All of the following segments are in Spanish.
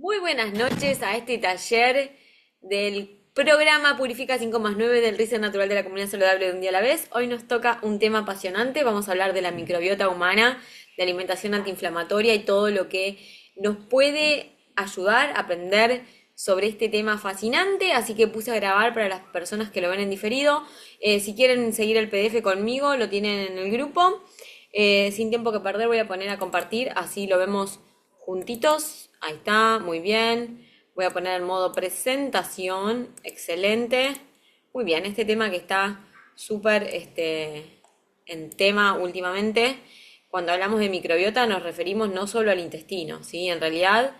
Muy buenas noches a este taller del programa Purifica 5+9 del Rizo Natural de la Comunidad Saludable de un día a la vez. Hoy nos toca un tema apasionante, vamos a hablar de la microbiota humana, de alimentación antiinflamatoria y todo lo que nos puede ayudar a aprender sobre este tema fascinante, así que puse a grabar para las personas que lo ven en diferido. Si quieren seguir el PDF conmigo, lo tienen en el grupo. Sin tiempo que perder voy a poner a compartir, así lo vemos juntitos. Ahí está, muy bien. Voy a poner el modo presentación, excelente. Muy bien, este tema que está súper en tema últimamente. Cuando hablamos de microbiota nos referimos no solo al intestino, ¿sí? En realidad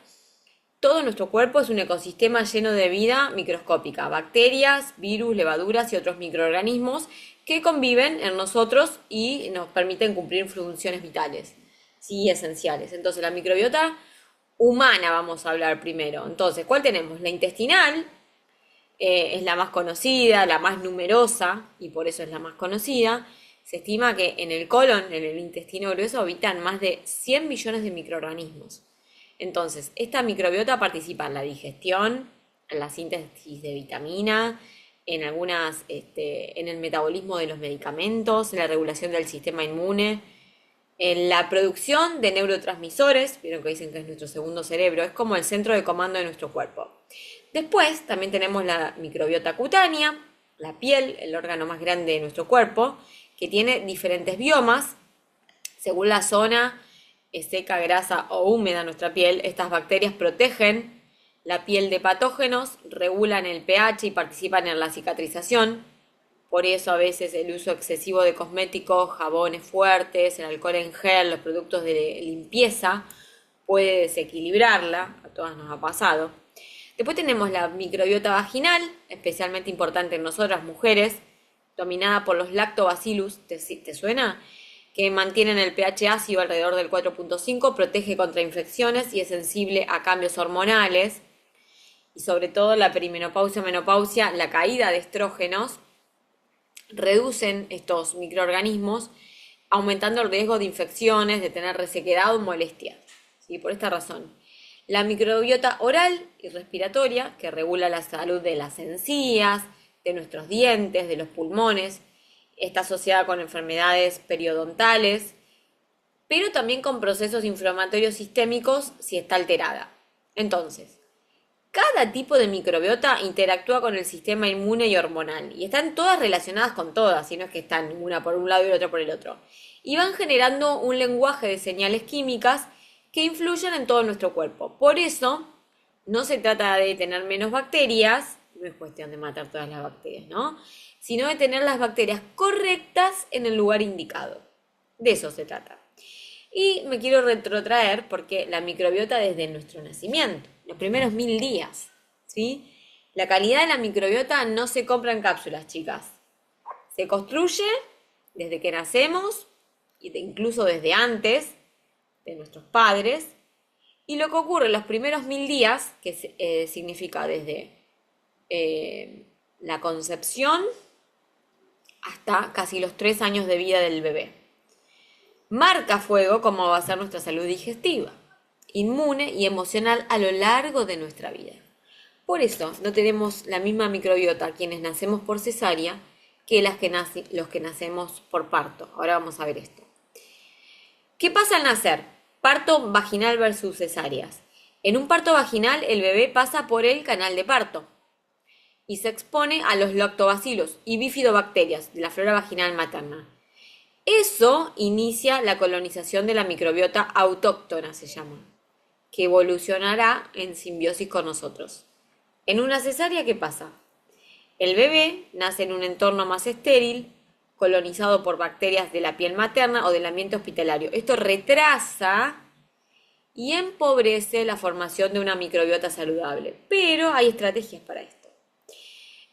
todo nuestro cuerpo es un ecosistema lleno de vida microscópica, bacterias, virus, levaduras y otros microorganismos que conviven en nosotros y nos permiten cumplir funciones vitales, sí, esenciales. Entonces, la microbiota humana vamos a hablar primero. Entonces, ¿cuál tenemos? La intestinal, es la más conocida, la más numerosa, y por eso es la más conocida. Se estima que en el colon, en el intestino grueso, habitan más de 100 millones de microorganismos. Entonces, esta microbiota participa en la digestión, en la síntesis de vitamina, en el metabolismo de los medicamentos, en la regulación del sistema inmune, en la producción de neurotransmisores. Vieron que dicen que es nuestro segundo cerebro, es como el centro de comando de nuestro cuerpo. Después también tenemos la microbiota cutánea, la piel, el órgano más grande de nuestro cuerpo, que tiene diferentes biomas según la zona seca, grasa o húmeda nuestra piel. Estas bacterias protegen la piel de patógenos, regulan el pH y participan en la cicatrización. Por eso a veces el uso excesivo de cosméticos, jabones fuertes, el alcohol en gel, los productos de limpieza puede desequilibrarla, a todas nos ha pasado. Después tenemos la microbiota vaginal, especialmente importante en nosotras mujeres, dominada por los lactobacillus, ¿te suena? Que mantienen el pH ácido alrededor del 4.5, protege contra infecciones y es sensible a cambios hormonales. Y sobre todo la perimenopausia, menopausia, la caída de estrógenos, reducen estos microorganismos, aumentando el riesgo de infecciones, de tener resequedad o molestias. ¿Sí? Por esta razón. La microbiota oral y respiratoria, que regula la salud de las encías, de nuestros dientes, de los pulmones, está asociada con enfermedades periodontales, pero también con procesos inflamatorios sistémicos si está alterada. Entonces, cada tipo de microbiota interactúa con el sistema inmune y hormonal, y están todas relacionadas con todas, si no es que están una por un lado y la otra por el otro. Y van generando un lenguaje de señales químicas que influyen en todo nuestro cuerpo. Por eso, no se trata de tener menos bacterias, no es cuestión de matar todas las bacterias, ¿no? Sino de tener las bacterias correctas en el lugar indicado. De eso se trata. Y me quiero retrotraer porque la microbiota desde nuestro nacimiento, los primeros 1000 días, ¿sí? La calidad de la microbiota no se compra en cápsulas, chicas. Se construye desde que nacemos, incluso desde antes de nuestros padres. Y lo que ocurre en los primeros 1000 días, que significa desde la concepción hasta casi los 3 años de vida del bebé, marca fuego cómo va a ser nuestra salud digestiva, inmune y emocional a lo largo de nuestra vida. Por eso no tenemos la misma microbiota quienes nacemos por cesárea que los que nacemos por parto. Ahora vamos a ver esto. ¿Qué pasa al nacer? Parto vaginal versus cesáreas. En un parto vaginal el bebé pasa por el canal de parto y se expone a los lactobacilos y bifidobacterias de la flora vaginal materna. Eso inicia la colonización de la microbiota autóctona, se llama, que evolucionará en simbiosis con nosotros. En una cesárea, ¿qué pasa? El bebé nace en un entorno más estéril, colonizado por bacterias de la piel materna o del ambiente hospitalario. Esto retrasa y empobrece la formación de una microbiota saludable. Pero hay estrategias para esto.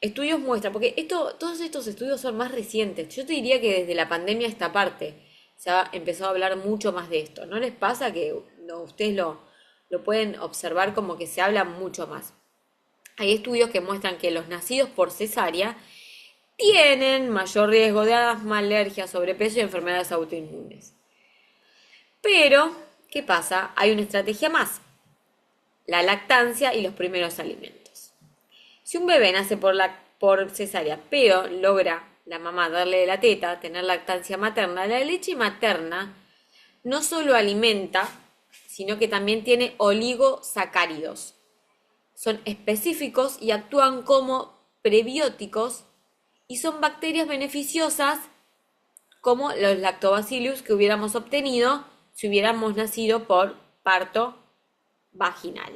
Estudios muestran, porque todos estos estudios son más recientes. Yo te diría que desde la pandemia esta parte se ha empezado a hablar mucho más de esto. ¿No les pasa que ustedes lo pueden observar como que se habla mucho más? Hay estudios que muestran que los nacidos por cesárea tienen mayor riesgo de asma, alergia, sobrepeso y enfermedades autoinmunes. Pero, ¿qué pasa? Hay una estrategia más. la lactancia y los primeros alimentos. Si un bebé nace por cesárea, pero logra la mamá darle la teta, tener lactancia materna, la leche materna no solo alimenta, sino que también tiene oligosacáridos. Son específicos y actúan como prebióticos y son bacterias beneficiosas como los lactobacillus que hubiéramos obtenido si hubiéramos nacido por parto vaginal.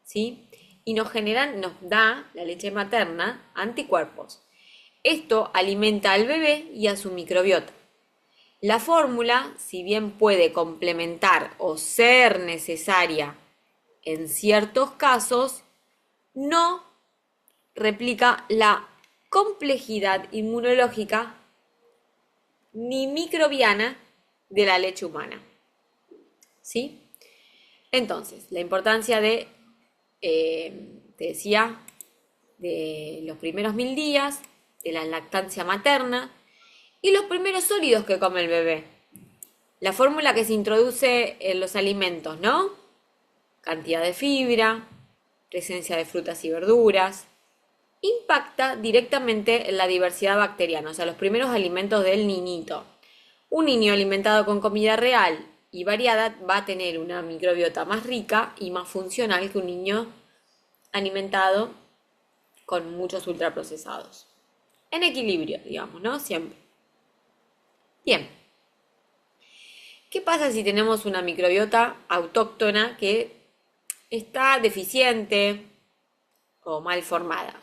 ¿Sí? Y nos da la leche materna anticuerpos. Esto alimenta al bebé y a su microbiota. La fórmula, si bien puede complementar o ser necesaria en ciertos casos, no replica la complejidad inmunológica ni microbiana de la leche humana. ¿Sí? Entonces, la importancia de, te decía, de los primeros 1000 días, de la lactancia materna y los primeros sólidos que come el bebé. La fórmula que se introduce en los alimentos, ¿no? Cantidad de fibra, presencia de frutas y verduras, impacta directamente en la diversidad bacteriana, o sea, los primeros alimentos del niñito. Un niño alimentado con comida real y variada va a tener una microbiota más rica y más funcional que un niño alimentado con muchos ultraprocesados. En equilibrio, digamos, ¿no? Siempre. Bien. ¿Qué pasa si tenemos una microbiota autóctona que está deficiente o mal formada?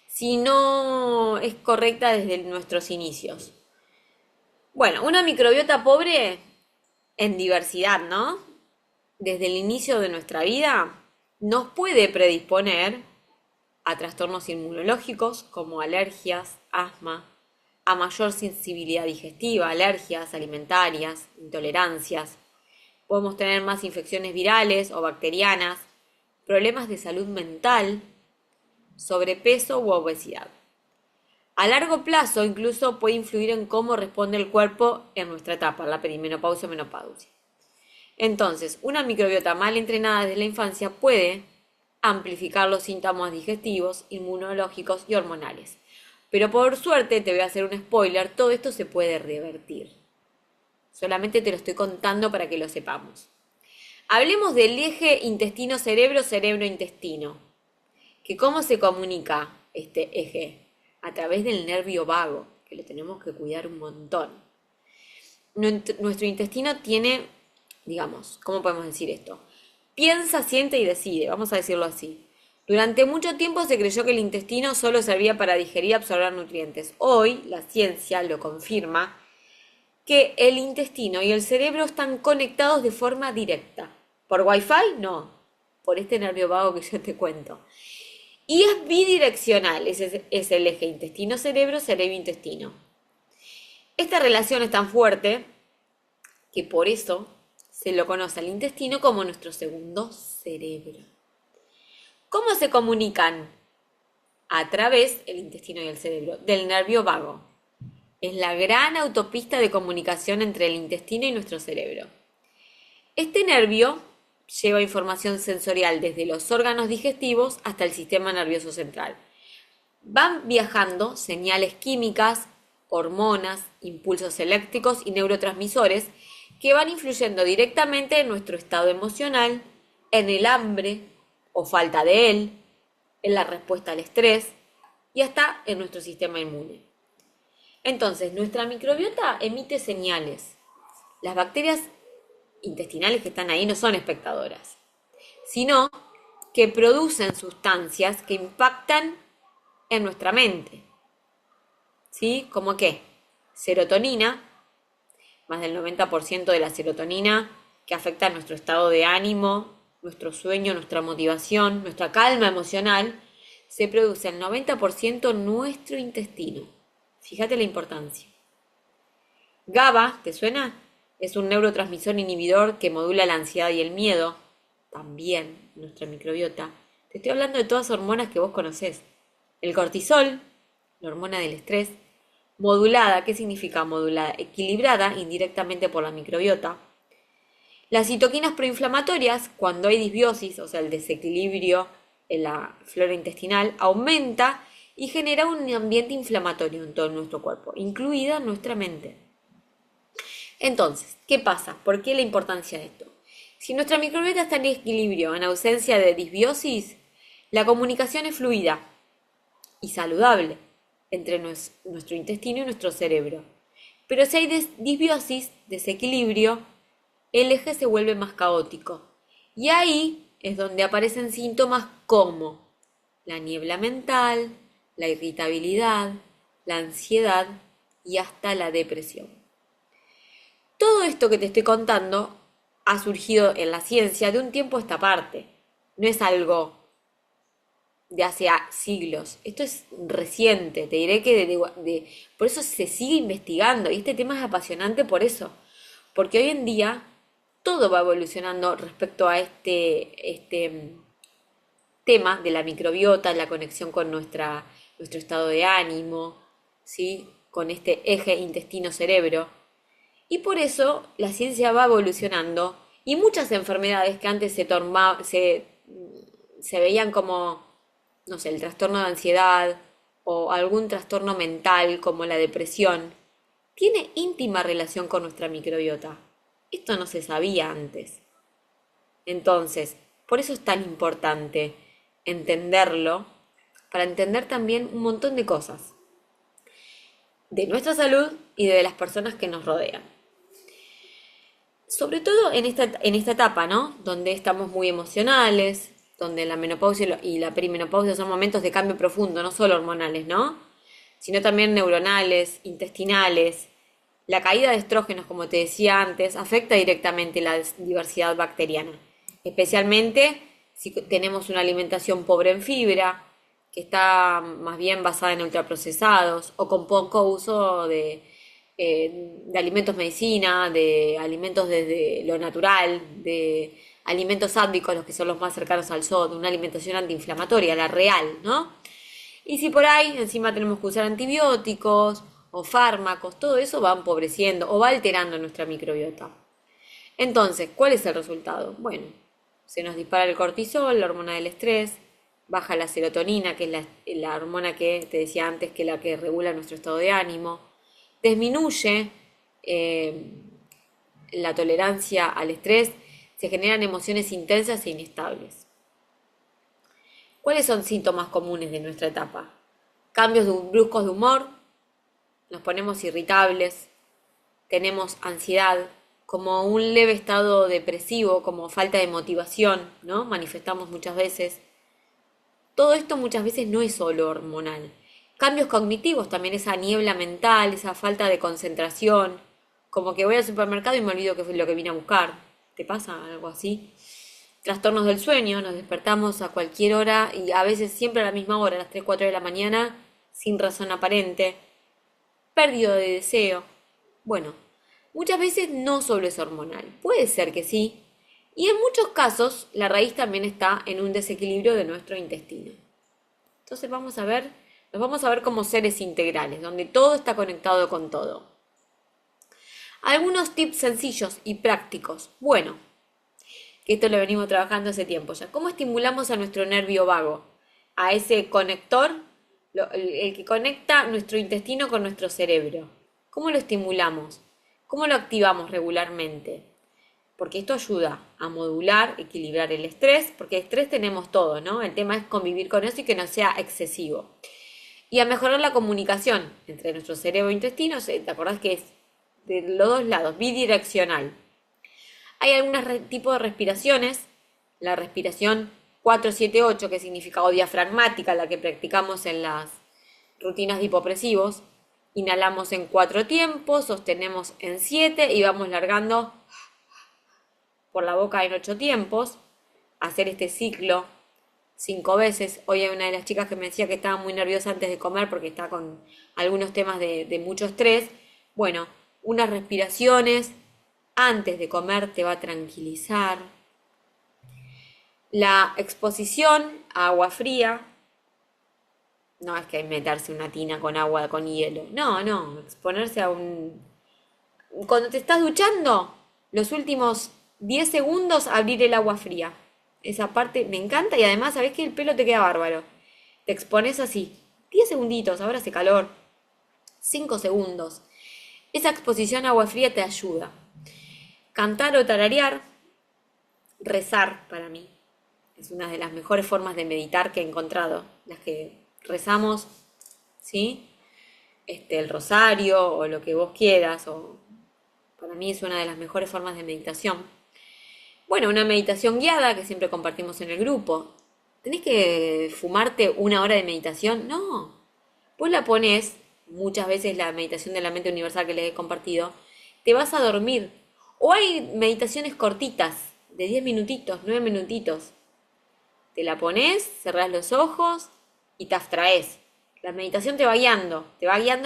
Si no es correcta desde nuestros inicios. Bueno, una microbiota pobre en diversidad, ¿no? Desde el inicio de nuestra vida nos puede predisponer a trastornos inmunológicos como alergias, asma, a mayor sensibilidad digestiva, alergias alimentarias, intolerancias. Podemos tener más infecciones virales o bacterianas, problemas de salud mental, sobrepeso u obesidad. A largo plazo incluso puede influir en cómo responde el cuerpo en nuestra etapa, la perimenopausia o menopausia. Entonces, una microbiota mal entrenada desde la infancia puede amplificar los síntomas digestivos, inmunológicos y hormonales. Pero por suerte, te voy a hacer un spoiler, todo esto se puede revertir. Solamente te lo estoy contando para que lo sepamos. Hablemos del eje intestino-cerebro, cerebro-intestino. Que ¿cómo se comunica este eje? A través del nervio vago, que lo tenemos que cuidar un montón. Nuestro intestino tiene, digamos, ¿cómo podemos decir esto? Piensa, siente y decide, vamos a decirlo así. Durante mucho tiempo se creyó que el intestino solo servía para digerir y absorber nutrientes. Hoy la ciencia lo confirma que el intestino y el cerebro están conectados de forma directa. ¿Por Wi-Fi? No, por este nervio vago que yo te cuento. Y es bidireccional, es el eje intestino-cerebro, cerebro-intestino. Esta relación es tan fuerte que por eso se lo conoce al intestino como nuestro segundo cerebro. ¿Cómo se comunican? A través, el intestino y el cerebro, del nervio vago. Es la gran autopista de comunicación entre el intestino y nuestro cerebro. Este nervio lleva información sensorial desde los órganos digestivos hasta el sistema nervioso central. Van viajando señales químicas, hormonas, impulsos eléctricos y neurotransmisores que van influyendo directamente en nuestro estado emocional, en el hambre o falta de él, en la respuesta al estrés y hasta en nuestro sistema inmune. Entonces, nuestra microbiota emite señales. Las bacterias intestinales que están ahí no son espectadoras, sino que producen sustancias que impactan en nuestra mente. ¿Sí? ¿Cómo qué? Serotonina, más del 90% de la serotonina que afecta a nuestro estado de ánimo, nuestro sueño, nuestra motivación, nuestra calma emocional, se produce el 90% en nuestro intestino. Fíjate la importancia. GABA, ¿te suena? Es un neurotransmisor inhibidor que modula la ansiedad y el miedo. También nuestra microbiota. Te estoy hablando de todas hormonas que vos conocés. El cortisol, la hormona del estrés. Modulada, ¿qué significa modulada? Equilibrada indirectamente por la microbiota. Las citoquinas proinflamatorias, cuando hay disbiosis, o sea, el desequilibrio en la flora intestinal, aumenta y genera un ambiente inflamatorio en todo nuestro cuerpo, incluida nuestra mente. Entonces, ¿qué pasa? ¿Por qué la importancia de esto? Si nuestra microbiota está en equilibrio, en ausencia de disbiosis, la comunicación es fluida y saludable entre nuestro intestino y nuestro cerebro. Pero si hay disbiosis, desequilibrio, el eje se vuelve más caótico. Y ahí es donde aparecen síntomas como la niebla mental, la irritabilidad, la ansiedad y hasta la depresión. Todo esto que te estoy contando ha surgido en la ciencia de un tiempo a esta parte. No es algo de hace siglos. Esto es reciente. Te diré que por eso se sigue investigando. Y este tema es apasionante por eso. Porque hoy en día todo va evolucionando respecto a este tema de la microbiota, la conexión con nuestro estado de ánimo, ¿sí? Con este eje intestino-cerebro. Y por eso la ciencia va evolucionando y muchas enfermedades que antes se veían como, no sé, el trastorno de ansiedad o algún trastorno mental como la depresión, tiene íntima relación con nuestra microbiota. Esto no se sabía antes. Entonces, por eso es tan importante entenderlo, para entender también un montón de cosas de nuestra salud y de las personas que nos rodean. Sobre todo en esta etapa, ¿no? Donde estamos muy emocionales, donde la menopausia y la perimenopausia son momentos de cambio profundo, no solo hormonales, ¿no? Sino también neuronales, intestinales. La caída de estrógenos, como te decía antes, afecta directamente la diversidad bacteriana, especialmente si tenemos una alimentación pobre en fibra, que está más bien basada en ultraprocesados o con poco uso de alimentos medicina, de alimentos desde lo natural, de alimentos sábdicos, los que son los más cercanos al SOD, una alimentación antiinflamatoria, la real, ¿no? Y si por ahí encima tenemos que usar antibióticos o fármacos, todo eso va empobreciendo o va alterando nuestra microbiota. Entonces, ¿cuál es el resultado? Bueno, se nos dispara el cortisol, la hormona del estrés, baja la serotonina, que es la hormona que te decía antes, que es la que regula nuestro estado de ánimo, disminuye la tolerancia al estrés, se generan emociones intensas e inestables. ¿Cuáles son síntomas comunes de nuestra etapa? Cambios bruscos de humor, nos ponemos irritables, tenemos ansiedad, como un leve estado depresivo, como falta de motivación, ¿no? Manifestamos muchas veces. Todo esto muchas veces no es solo hormonal. Cambios cognitivos, también esa niebla mental, esa falta de concentración, como que voy al supermercado y me olvido qué fue lo que vine a buscar. ¿Te pasa algo así? Trastornos del sueño, nos despertamos a cualquier hora y a veces siempre a la misma hora, a las 3, 4 de la mañana, sin razón aparente. Pérdida de deseo. Bueno, muchas veces no solo es hormonal, puede ser que sí, y en muchos casos la raíz también está en un desequilibrio de nuestro intestino. Entonces nos vamos a ver como seres integrales, donde todo está conectado con todo. Algunos tips sencillos y prácticos. Bueno, que esto lo venimos trabajando hace tiempo ya. ¿Cómo estimulamos a nuestro nervio vago? A ese conector, el que conecta nuestro intestino con nuestro cerebro. ¿Cómo lo estimulamos? ¿Cómo lo activamos regularmente? Porque esto ayuda a modular, equilibrar el estrés, porque estrés tenemos todo, ¿no? El tema es convivir con eso y que no sea excesivo. Y a mejorar la comunicación entre nuestro cerebro e intestino. ¿Te acordás que es de los dos lados, bidireccional? Hay algunos tipos de respiraciones. La respiración 4-7-8, que significa o diafragmática, la que practicamos en las rutinas de hipopresivos. Inhalamos en 4 tiempos, sostenemos en 7 y vamos largando por la boca en 8 tiempos. Hacer este ciclo 5 veces. Hoy hay una de las chicas que me decía que estaba muy nerviosa antes de comer porque está con algunos temas de mucho estrés. Bueno, unas respiraciones antes de comer te va a tranquilizar. La exposición a agua fría. No es que hay meterse una tina con agua con hielo. No, exponerse a un... Cuando te estás duchando, los últimos 10 segundos abrir el agua fría. Esa parte me encanta y además sabés que el pelo te queda bárbaro. Te expones así. 10 segunditos, ahora hace calor. 5 segundos. Esa exposición a agua fría te ayuda. Cantar o tararear. Rezar para mí. Es una de las mejores formas de meditar que he encontrado. Las que rezamos, ¿sí? El rosario o lo que vos quieras. Para mí es una de las mejores formas de meditación. Bueno, una meditación guiada que siempre compartimos en el grupo. ¿Tenés que fumarte 1 hora de meditación? No. Vos la ponés, muchas veces la meditación de la mente universal que les he compartido, te vas a dormir. O hay meditaciones cortitas, de 10 minutitos, 9 minutitos. Te la pones, cerrás los ojos y te abstraes. La meditación te va guiando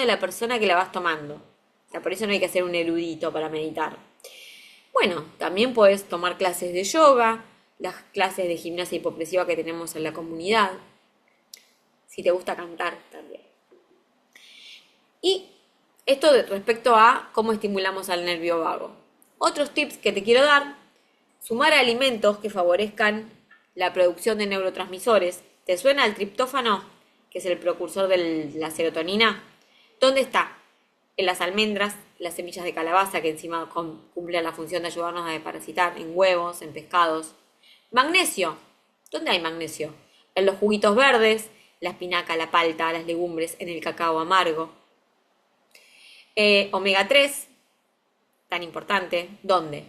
la persona que la vas tomando. O sea, por eso no hay que ser un erudito para meditar. Bueno, también puedes tomar clases de yoga, las clases de gimnasia hipopresiva que tenemos en la comunidad. Si te gusta cantar también. Y esto respecto a cómo estimulamos al nervio vago. Otros tips que te quiero dar: sumar alimentos que favorezcan la producción de neurotransmisores. ¿Te suena el triptófano, que es el precursor de la serotonina? ¿Dónde está? En las almendras, las semillas de calabaza, que encima cumplen la función de ayudarnos a desparasitar, en huevos, en pescados. Magnesio. ¿Dónde hay magnesio? En los juguitos verdes, la espinaca, la palta, las legumbres, en el cacao amargo. Omega 3, tan importante. ¿Dónde?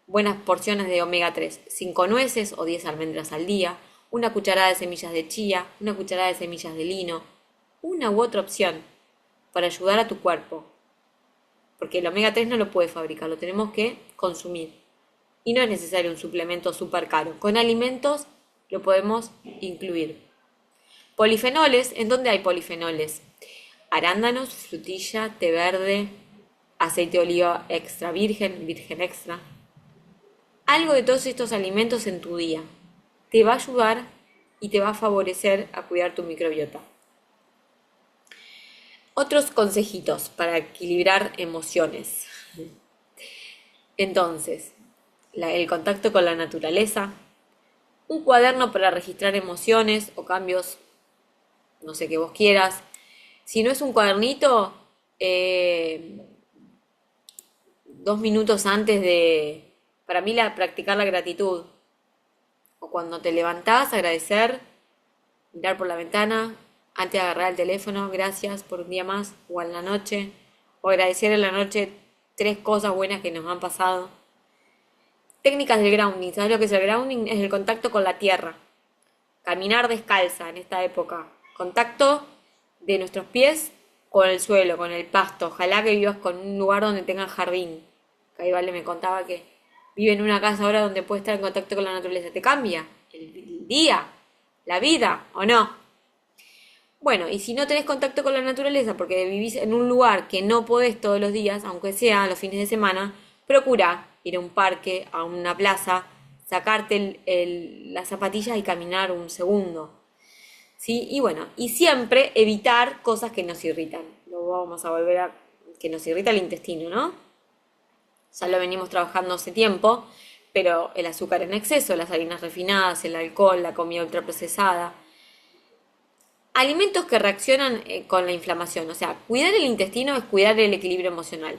Buenas porciones de omega 3, 5 nueces o 10 almendras al día, una cucharada de semillas de chía, una cucharada de semillas de lino, una u otra opción para ayudar a tu cuerpo. Porque el omega 3 no lo puedes fabricar, lo tenemos que consumir. Y no es necesario un suplemento súper caro. Con alimentos lo podemos incluir. Polifenoles. ¿En dónde hay polifenoles? Arándanos, frutilla, té verde, aceite de oliva extra virgen, virgen extra. Algo de todos estos alimentos en tu día te va a ayudar y te va a favorecer a cuidar tu microbiota. Otros consejitos para equilibrar emociones. Entonces, el contacto con la naturaleza, un cuaderno para registrar emociones o cambios, no sé, que vos quieras. Si no es un cuadernito, 2 minutos antes para mí, practicar la gratitud. O cuando te levantás, agradecer, mirar por la ventana, antes de agarrar el teléfono, gracias por un día más, o en la noche, o agradecer en la noche 3 cosas buenas que nos han pasado. Técnicas del grounding. ¿Sabes lo que es el grounding? Es el contacto con la tierra. Caminar descalza en esta época. Contacto de nuestros pies con el suelo, con el pasto. Ojalá que vivas con un lugar donde tengan jardín. Que ahí Vale me contaba que vive en una casa ahora donde puede estar en contacto con la naturaleza. ¿Te cambia el día, la vida o no? Bueno, y si no tenés contacto con la naturaleza porque vivís en un lugar que no podés todos los días, aunque sea los fines de semana, procura ir a un parque, a una plaza, sacarte las zapatillas y caminar un segundo. ¿Sí? Y bueno, y siempre evitar cosas que nos irritan. Lo vamos a volver a... que nos irrita el intestino, ¿no? Ya lo venimos trabajando hace tiempo, pero el azúcar en exceso, las harinas refinadas, el alcohol, la comida ultraprocesada. Alimentos que reaccionan con la inflamación. O sea, cuidar el intestino es cuidar el equilibrio emocional.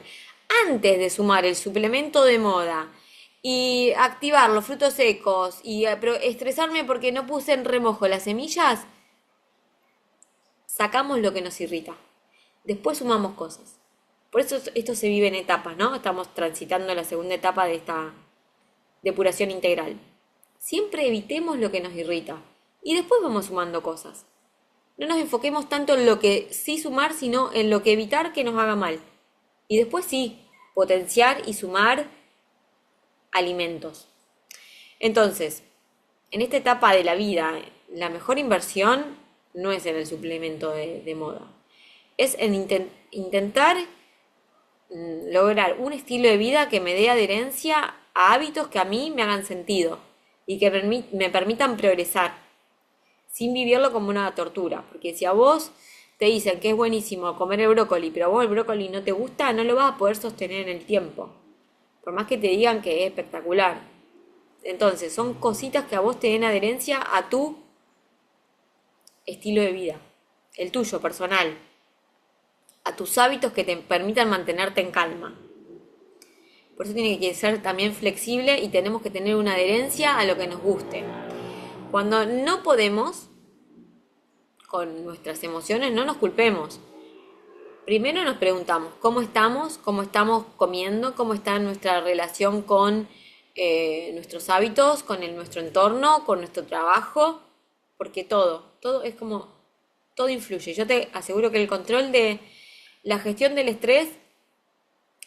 Antes de sumar el suplemento de moda y activar los frutos secos y estresarme porque no puse en remojo las semillas, sacamos lo que nos irrita. Después sumamos cosas. Por eso esto se vive en etapas, ¿no? Estamos transitando la segunda etapa de esta depuración integral. Siempre evitemos lo que nos irrita y después vamos sumando cosas. No nos enfoquemos tanto en lo que sí sumar, sino en lo que evitar que nos haga mal. Y después sí, potenciar y sumar alimentos. Entonces, en esta etapa de la vida, la mejor inversión no es en el suplemento de moda. Es en intentar lograr un estilo de vida que me dé adherencia a hábitos que a mí me hagan sentido y que me permitan progresar, sin vivirlo como una tortura. Porque si a vos te dicen que es buenísimo comer el brócoli, pero a vos el brócoli no te gusta, no lo vas a poder sostener en el tiempo. por más que te digan que es espectacular. Entonces, son cositas que a vos te den adherencia a tu estilo de vida, el tuyo, personal, a tus hábitos que te permitan mantenerte en calma. Por eso tiene que ser también flexible y tenemos que tener una adherencia a lo que nos guste. Cuando no podemos con nuestras emociones, no nos culpemos. Primero nos preguntamos cómo estamos comiendo, cómo está nuestra relación con nuestros hábitos, con nuestro entorno, con nuestro trabajo, porque todo es como, todo influye. Yo te aseguro que el control de la gestión del estrés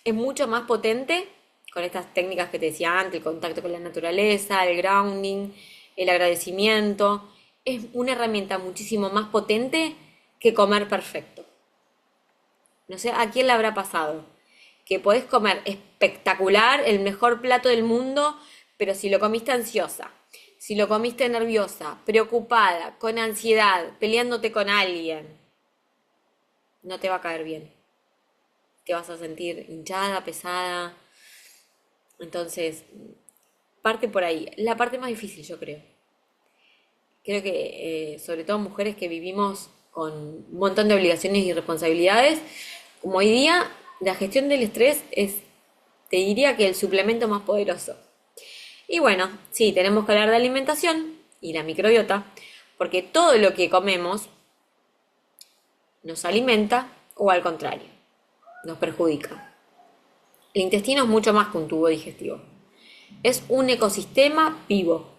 es mucho más potente con estas técnicas que te decía antes, el contacto con la naturaleza, el grounding, el agradecimiento. Es una herramienta muchísimo más potente que comer perfecto. No sé a quién le habrá pasado. Que podés comer espectacular, el mejor plato del mundo, pero si lo comiste ansiosa, si lo comiste nerviosa, preocupada, con ansiedad, peleándote con alguien, no te va a caer bien. Te vas a sentir hinchada, pesada. Entonces, parte por ahí. La parte más difícil, yo creo. Creo que, sobre todo mujeres que vivimos con un montón de obligaciones y responsabilidades, como hoy día, la gestión del estrés es, te diría que el suplemento más poderoso. Y bueno, sí, tenemos que hablar de alimentación y la microbiota, porque todo lo que comemos nos alimenta o al contrario, nos perjudica. El intestino es mucho más que un tubo digestivo. Es un ecosistema vivo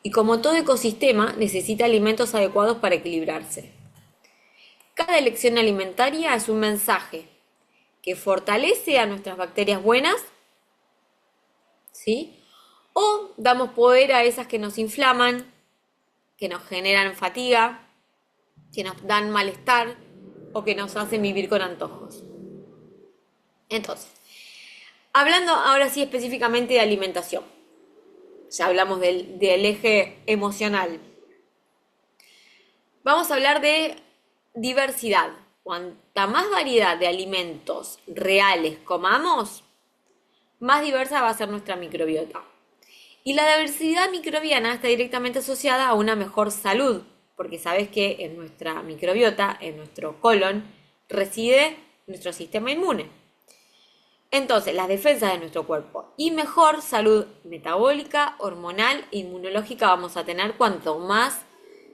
y como todo ecosistema necesita alimentos adecuados para equilibrarse. Cada elección alimentaria es un mensaje que fortalece a nuestras bacterias buenas, ¿sí? O damos poder a esas que nos inflaman, que nos generan fatiga, que nos dan malestar o que nos hacen vivir con antojos. Entonces, hablando ahora sí específicamente de alimentación, ya hablamos del eje emocional. Vamos a hablar de diversidad. Cuanta más variedad de alimentos reales comamos, más diversa va a ser nuestra microbiota. Y la diversidad microbiana está directamente asociada a una mejor salud, porque sabes que en nuestra microbiota, en nuestro colon, reside nuestro sistema inmune. Entonces, las defensas de nuestro cuerpo y mejor salud metabólica, hormonal e inmunológica vamos a tener cuanto más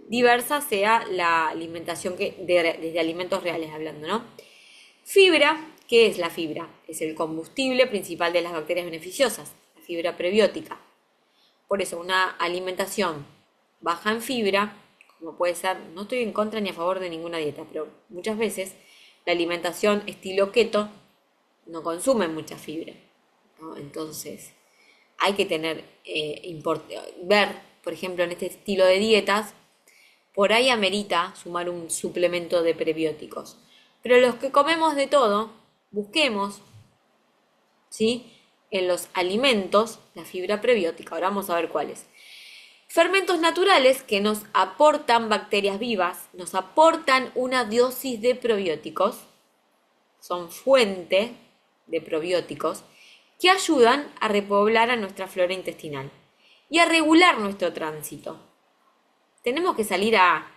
diversa sea la alimentación desde alimentos reales hablando, ¿no? Fibra, ¿qué es la fibra? Es el combustible principal de las bacterias beneficiosas, la fibra prebiótica. Por eso una alimentación baja en fibra, como puede ser, no estoy en contra ni a favor de ninguna dieta, pero muchas veces la alimentación estilo keto no consume mucha fibra, ¿no? Entonces hay que ver, por ejemplo, en este estilo de dietas, por ahí amerita sumar un suplemento de prebióticos. Pero los que comemos de todo, busquemos, ¿sí?, en los alimentos la fibra prebiótica. Ahora vamos a ver cuáles. Fermentos naturales que nos aportan bacterias vivas, nos aportan una dosis de probióticos, son fuente de probióticos que ayudan a repoblar a nuestra flora intestinal y a regular nuestro tránsito. Tenemos que salir a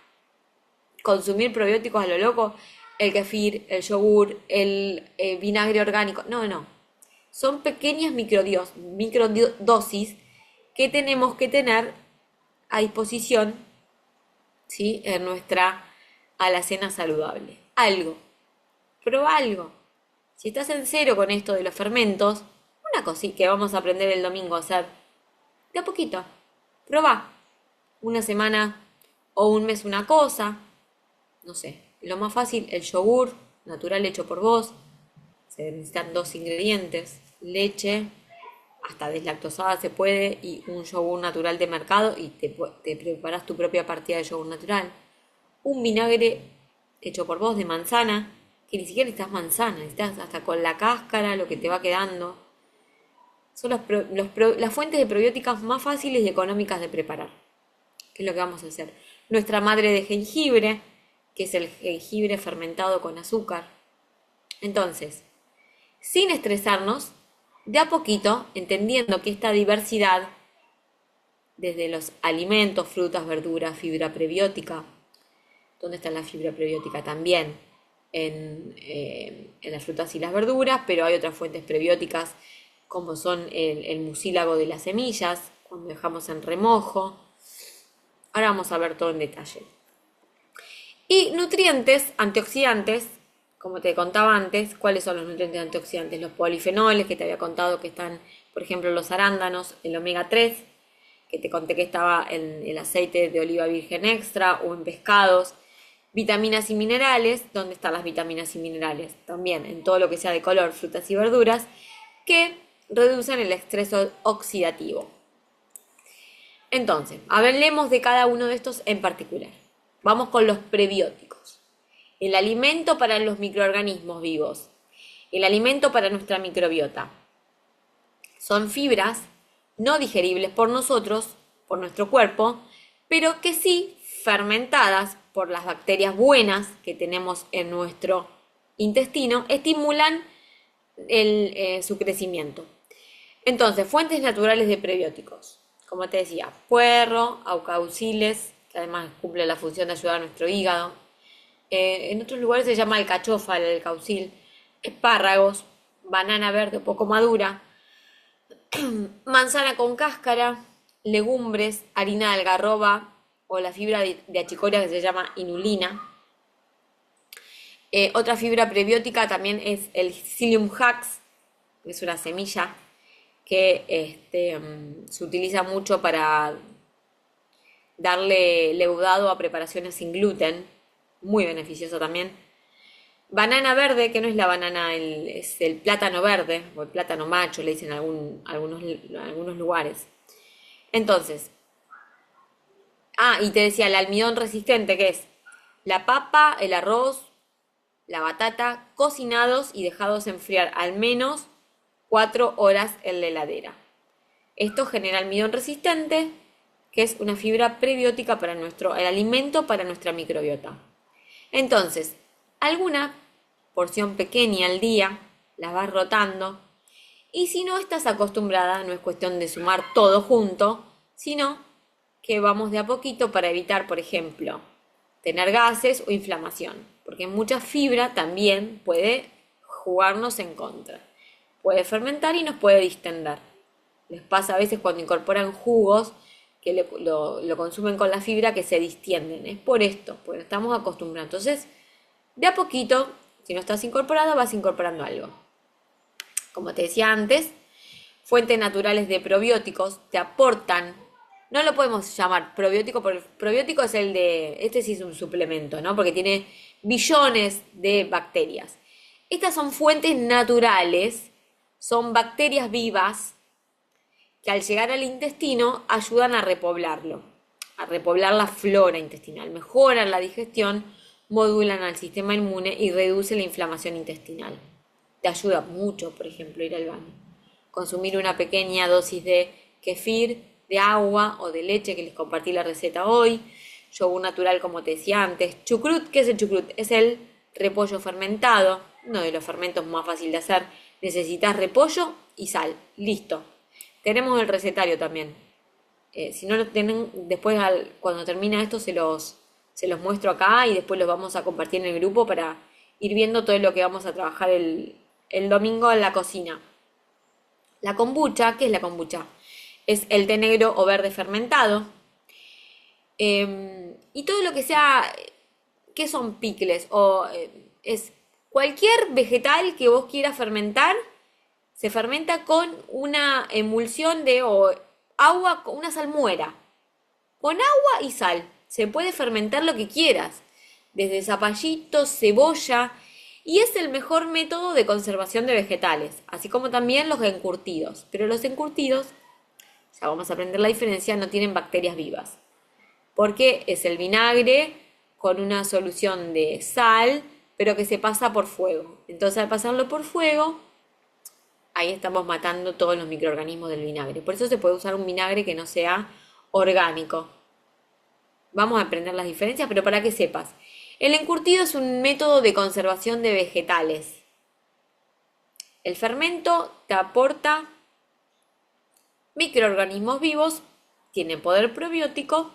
consumir probióticos a lo loco, el kefir, el yogur, el vinagre orgánico. No. Son pequeñas microdosis que tenemos que tener a disposición, ¿sí?, en nuestra alacena saludable. Prueba algo. Si estás en cero con esto de los fermentos, una cosita que vamos a aprender el domingo a hacer, de a poquito. Prueba una semana o un mes una cosa, no sé. Lo más fácil, el yogur natural hecho por vos. Se necesitan 2 ingredientes, leche, hasta deslactosada se puede, y un yogur natural de mercado, y te preparas tu propia partida de yogur natural. Un vinagre hecho por vos de manzana, que ni siquiera necesitas manzana, necesitas hasta con la cáscara, lo que te va quedando. Son las fuentes de probióticas más fáciles y económicas de preparar. ¿Qué es lo que vamos a hacer? Nuestra madre de jengibre, que es el jengibre fermentado con azúcar. Entonces, sin estresarnos, de a poquito, entendiendo que esta diversidad, desde los alimentos, frutas, verduras, fibra prebiótica, ¿dónde está la fibra prebiótica? También en las frutas y las verduras, pero hay otras fuentes prebióticas como son el mucílago de las semillas, cuando dejamos en remojo. Ahora vamos a ver todo en detalle. Y nutrientes, antioxidantes, como te contaba antes, ¿cuáles son los nutrientes antioxidantes? Los polifenoles, que te había contado que están, por ejemplo, los arándanos, el omega 3, que te conté que estaba en el aceite de oliva virgen extra o en pescados. Vitaminas y minerales, ¿dónde están las vitaminas y minerales? También en todo lo que sea de color, frutas y verduras, que reducen el estrés oxidativo. Entonces, hablemos de cada uno de estos en particular. Vamos con los prebióticos. El alimento para los microorganismos vivos. El alimento para nuestra microbiota. Son fibras no digeribles por nosotros, por nuestro cuerpo, pero que sí fermentadas por las bacterias buenas que tenemos en nuestro intestino, estimulan su crecimiento. Entonces, fuentes naturales de prebióticos. Como te decía, puerro, aucauciles, que además cumple la función de ayudar a nuestro hígado. En otros lugares se llama alcachofa, el alcaucil. Espárragos, banana verde poco madura, manzana con cáscara, legumbres, harina de algarroba o la fibra de achicoria que se llama inulina. Otra fibra prebiótica también es el Psyllium hax, que es una semilla que se utiliza mucho para darle leudado a preparaciones sin gluten, muy beneficioso también. Banana verde, que no es la banana, es el plátano verde, o el plátano macho, le dicen en algunos lugares. Entonces, y te decía, el almidón resistente, que es la papa, el arroz, la batata, cocinados y dejados enfriar al menos 4 horas en la heladera. Esto genera almidón resistente, que es una fibra prebiótica para el alimento para nuestra microbiota. Entonces, alguna porción pequeña al día, la vas rotando, y si no estás acostumbrada, no es cuestión de sumar todo junto, sino que vamos de a poquito para evitar, por ejemplo, tener gases o inflamación, porque mucha fibra también puede jugarnos en contra. Puede fermentar y nos puede distender. Les pasa a veces cuando incorporan jugos que lo consumen con la fibra que se distienden. Es por esto, porque estamos acostumbrados. Entonces, de a poquito, si no estás incorporado, vas incorporando algo. Como te decía antes, fuentes naturales de probióticos te aportan. No lo podemos llamar probiótico, porque el probiótico es este sí es un suplemento, ¿no? Porque tiene billones de bacterias. Estas son fuentes naturales, son bacterias vivas que al llegar al intestino ayudan a repoblarlo, a repoblar la flora intestinal, mejoran la digestión, modulan al sistema inmune y reducen la inflamación intestinal. Te ayuda mucho, por ejemplo, ir al baño. Consumir una pequeña dosis de kefir, de agua o de leche, que les compartí la receta hoy. Yogur natural, como te decía antes. Chucrut, ¿qué es el chucrut? Es el repollo fermentado, uno de los fermentos más fáciles de hacer. Necesitas repollo y sal. Listo. Tenemos el recetario también. Si no lo tienen, después cuando termina esto se los muestro acá y después los vamos a compartir en el grupo para ir viendo todo lo que vamos a trabajar el domingo en la cocina. La kombucha, ¿qué es la kombucha? Es el té negro o verde fermentado. Y todo lo que sea, ¿qué son picles? Es cualquier vegetal que vos quieras fermentar, se fermenta con una emulsión de agua, una salmuera. Con agua y sal. Se puede fermentar lo que quieras. Desde zapallito, cebolla. Y es el mejor método de conservación de vegetales. Así como también los encurtidos. Pero los encurtidos, ya vamos a aprender la diferencia, no tienen bacterias vivas. Porque es el vinagre con una solución de sal, pero que se pasa por fuego. Entonces al pasarlo por fuego, ahí estamos matando todos los microorganismos del vinagre. Por eso se puede usar un vinagre que no sea orgánico. Vamos a aprender las diferencias, pero para que sepas. El encurtido es un método de conservación de vegetales. El fermento te aporta microorganismos vivos, tiene poder probiótico,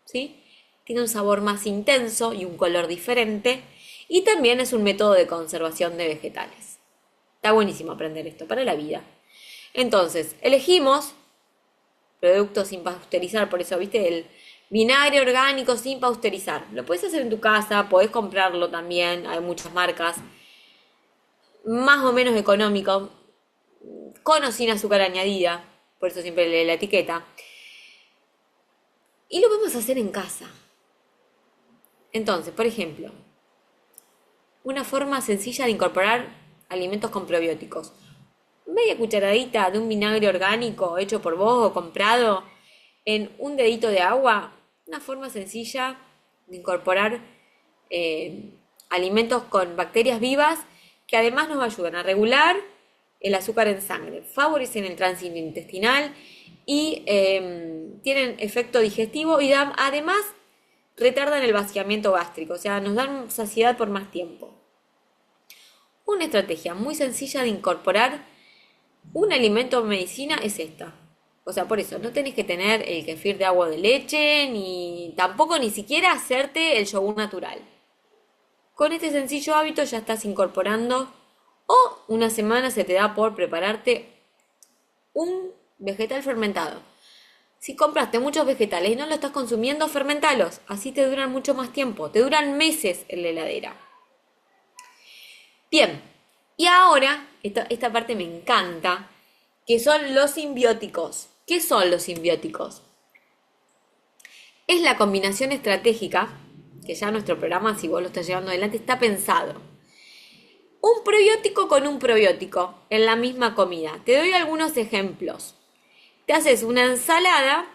¿sí? Tiene un sabor más intenso y un color diferente, y también es un método de conservación de vegetales. Está buenísimo aprender esto para la vida. Entonces, elegimos productos sin pasteurizar, por eso, viste, el vinagre orgánico sin pasteurizar. Lo puedes hacer en tu casa, podés comprarlo también, hay muchas marcas, más o menos económico, con o sin azúcar añadida, por eso siempre lee la etiqueta. Y lo podemos hacer en casa. Entonces, por ejemplo, una forma sencilla de incorporar alimentos con probióticos. Media cucharadita de un vinagre orgánico hecho por vos o comprado en un dedito de agua. Una forma sencilla de incorporar alimentos con bacterias vivas que además nos ayudan a regular el azúcar en sangre, favorecen el tránsito intestinal y tienen efecto digestivo y además retardan el vaciamiento gástrico, o sea, nos dan saciedad por más tiempo. Una estrategia muy sencilla de incorporar un alimento en medicina es esta. O sea, por eso, no tenés que tener el kefir de agua de leche, ni tampoco ni siquiera hacerte el yogur natural. Con este sencillo hábito ya estás incorporando, o una semana se te da por prepararte un vegetal fermentado. Si compraste muchos vegetales y no lo estás consumiendo, fermentalos. Así te duran mucho más tiempo. Te duran meses en la heladera. Bien, y ahora, esta parte me encanta, que son los simbióticos. ¿Qué son los simbióticos? Es la combinación estratégica, que ya nuestro programa, si vos lo estás llevando adelante, está pensado. Un probiótico con un probiótico en la misma comida. Te doy algunos ejemplos. Te haces una ensalada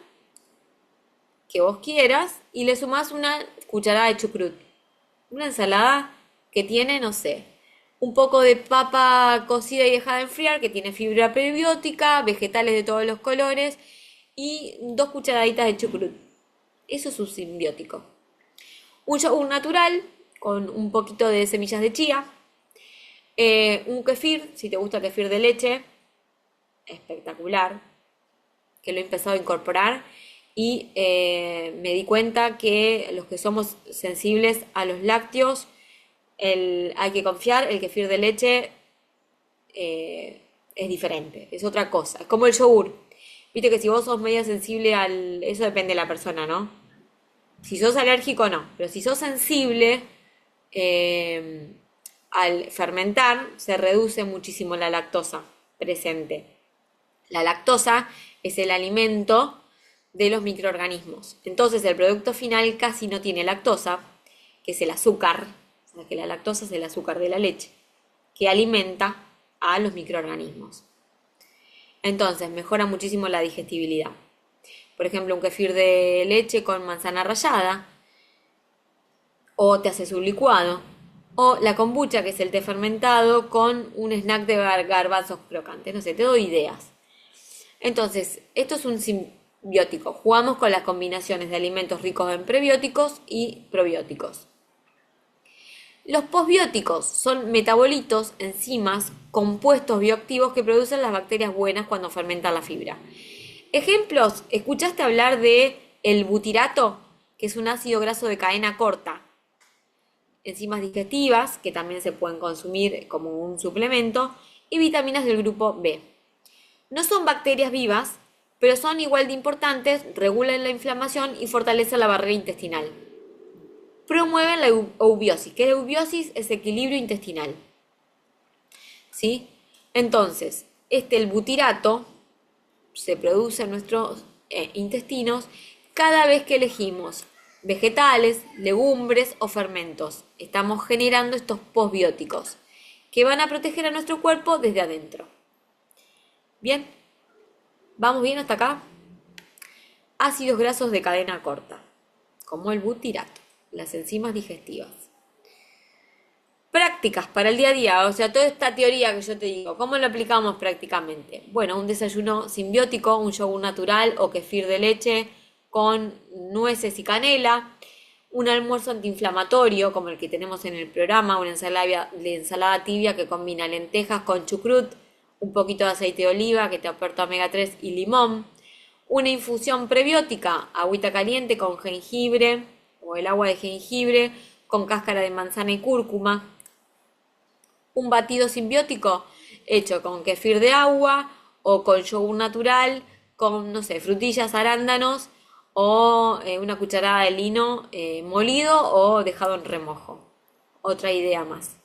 que vos quieras y le sumás una cucharada de chucrut. Una ensalada que tiene, no sé, un poco de papa cocida y dejada enfriar, que tiene fibra prebiótica, vegetales de todos los colores y 2 cucharaditas de chucrut. Eso es un simbiótico. Un yogur natural con un poquito de semillas de chía. Un kefir, si te gusta el kefir de leche, espectacular, que lo he empezado a incorporar y me di cuenta que los que somos sensibles a los lácteos, hay que confiar, el kefir de leche es diferente, es otra cosa, es como el yogur. Viste que si vos sos medio sensible eso depende de la persona, ¿no? Si sos alérgico, no, pero si sos sensible, al fermentar se reduce muchísimo la lactosa presente. La lactosa es el alimento de los microorganismos. Entonces el producto final casi no tiene lactosa, que es el azúcar, o sea que la lactosa es el azúcar de la leche, que alimenta a los microorganismos. Entonces mejora muchísimo la digestibilidad. Por ejemplo, un kefir de leche con manzana rallada, o te haces un licuado, o la kombucha, que es el té fermentado con un snack de garbanzos crocantes. No sé, te doy ideas. Entonces, esto es un simbiótico. Jugamos con las combinaciones de alimentos ricos en prebióticos y probióticos. Los posbióticos son metabolitos, enzimas, compuestos bioactivos que producen las bacterias buenas cuando fermentan la fibra. Ejemplos, ¿escuchaste hablar de el butirato, que es un ácido graso de cadena corta? Enzimas digestivas, que también se pueden consumir como un suplemento, y vitaminas del grupo B. No son bacterias vivas, pero son igual de importantes, regulan la inflamación y fortalecen la barrera intestinal. Promueven la eubiosis, que la eubiosis es equilibrio intestinal. ¿Sí? Entonces, el butirato se produce en nuestros intestinos cada vez que elegimos vegetales, legumbres o fermentos. Estamos generando estos posbióticos que van a proteger a nuestro cuerpo desde adentro. Bien, ¿vamos bien hasta acá? Ácidos grasos de cadena corta, como el butirato, las enzimas digestivas. Prácticas para el día a día, o sea, toda esta teoría que yo te digo, ¿cómo lo aplicamos prácticamente? Bueno, un desayuno simbiótico, un yogur natural o kefir de leche con nueces y canela, un almuerzo antiinflamatorio como el que tenemos en el programa, una ensalada tibia que combina lentejas con chucrut, un poquito de aceite de oliva que te aporta omega 3 y limón, una infusión prebiótica, agüita caliente con jengibre o el agua de jengibre con cáscara de manzana y cúrcuma, un batido simbiótico hecho con kefir de agua o con yogur natural, con, no sé, frutillas, arándanos o una cucharada de lino molido o dejado en remojo. Otra idea más.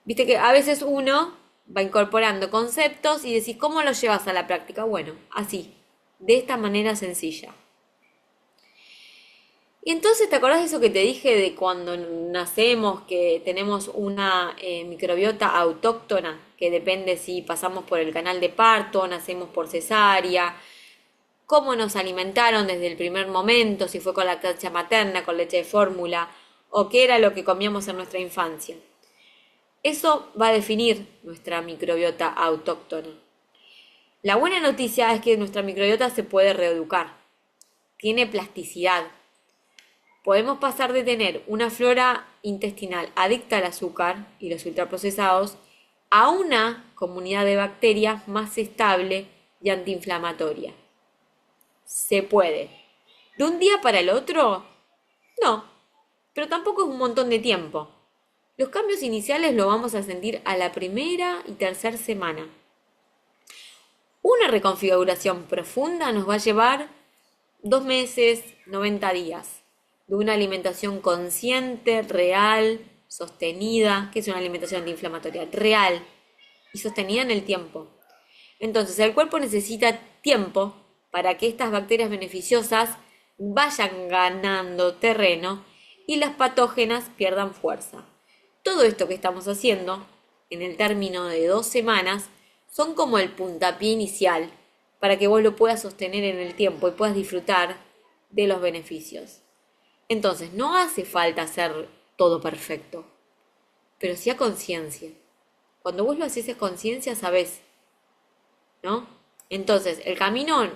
Viste que a veces uno va incorporando conceptos y decís, ¿cómo los llevas a la práctica? Bueno, así, de esta manera sencilla. Y entonces, ¿te acordás de eso que te dije de cuando nacemos, que tenemos una microbiota autóctona, que depende si pasamos por el canal de parto, nacemos por cesárea, cómo nos alimentaron desde el primer momento, si fue con lactancia materna, con leche de fórmula, o qué era lo que comíamos en nuestra infancia? Eso va a definir nuestra microbiota autóctona. La buena noticia es que nuestra microbiota se puede reeducar, tiene plasticidad. Podemos pasar de tener una flora intestinal adicta al azúcar y los ultraprocesados a una comunidad de bacterias más estable y antiinflamatoria. Se puede. ¿De un día para el otro? No, pero tampoco es un montón de tiempo. Los cambios iniciales los vamos a sentir a la primera y tercera semana. Una reconfiguración profunda nos va a llevar 2 meses, 90 días. De una alimentación consciente, real, sostenida, que es una alimentación antiinflamatoria, real y sostenida en el tiempo. Entonces, el cuerpo necesita tiempo para que estas bacterias beneficiosas vayan ganando terreno y las patógenas pierdan fuerza. Todo esto que estamos haciendo, en el término de 2 semanas, son como el puntapié inicial para que vos lo puedas sostener en el tiempo y puedas disfrutar de los beneficios. Entonces, no hace falta hacer todo perfecto, pero sí a conciencia. Cuando vos lo haces a conciencia, sabés, ¿no? Entonces, el camino,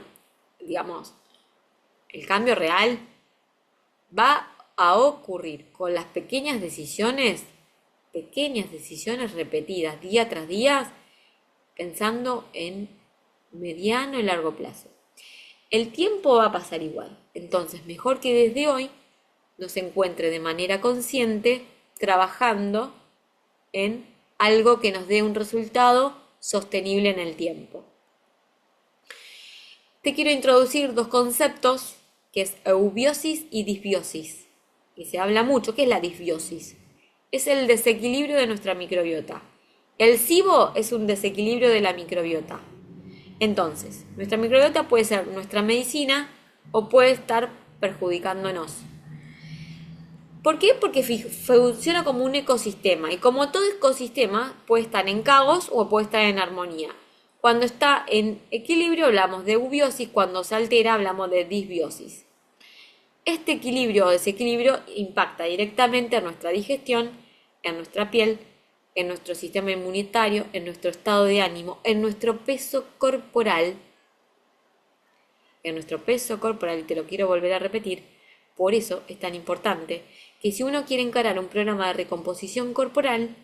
digamos, el cambio real va a ocurrir con las pequeñas decisiones repetidas día tras día, pensando en mediano y largo plazo. El tiempo va a pasar igual, entonces mejor que desde hoy nos encuentre de manera consciente trabajando en algo que nos dé un resultado sostenible en el tiempo. Te quiero introducir 2 conceptos, que es eubiosis y disbiosis, que se habla mucho. ¿Qué es la disbiosis? Es el desequilibrio de nuestra microbiota. El SIBO es un desequilibrio de la microbiota. Entonces, nuestra microbiota puede ser nuestra medicina o puede estar perjudicándonos. ¿Por qué? Porque funciona como un ecosistema y como todo ecosistema puede estar en caos o puede estar en armonía. Cuando está en equilibrio hablamos de eubiosis, cuando se altera hablamos de disbiosis. Este equilibrio o desequilibrio impacta directamente en nuestra digestión, en nuestra piel, en nuestro sistema inmunitario, en nuestro estado de ánimo, en nuestro peso corporal. Y te lo quiero volver a repetir, por eso es tan importante que si uno quiere encarar un programa de recomposición corporal,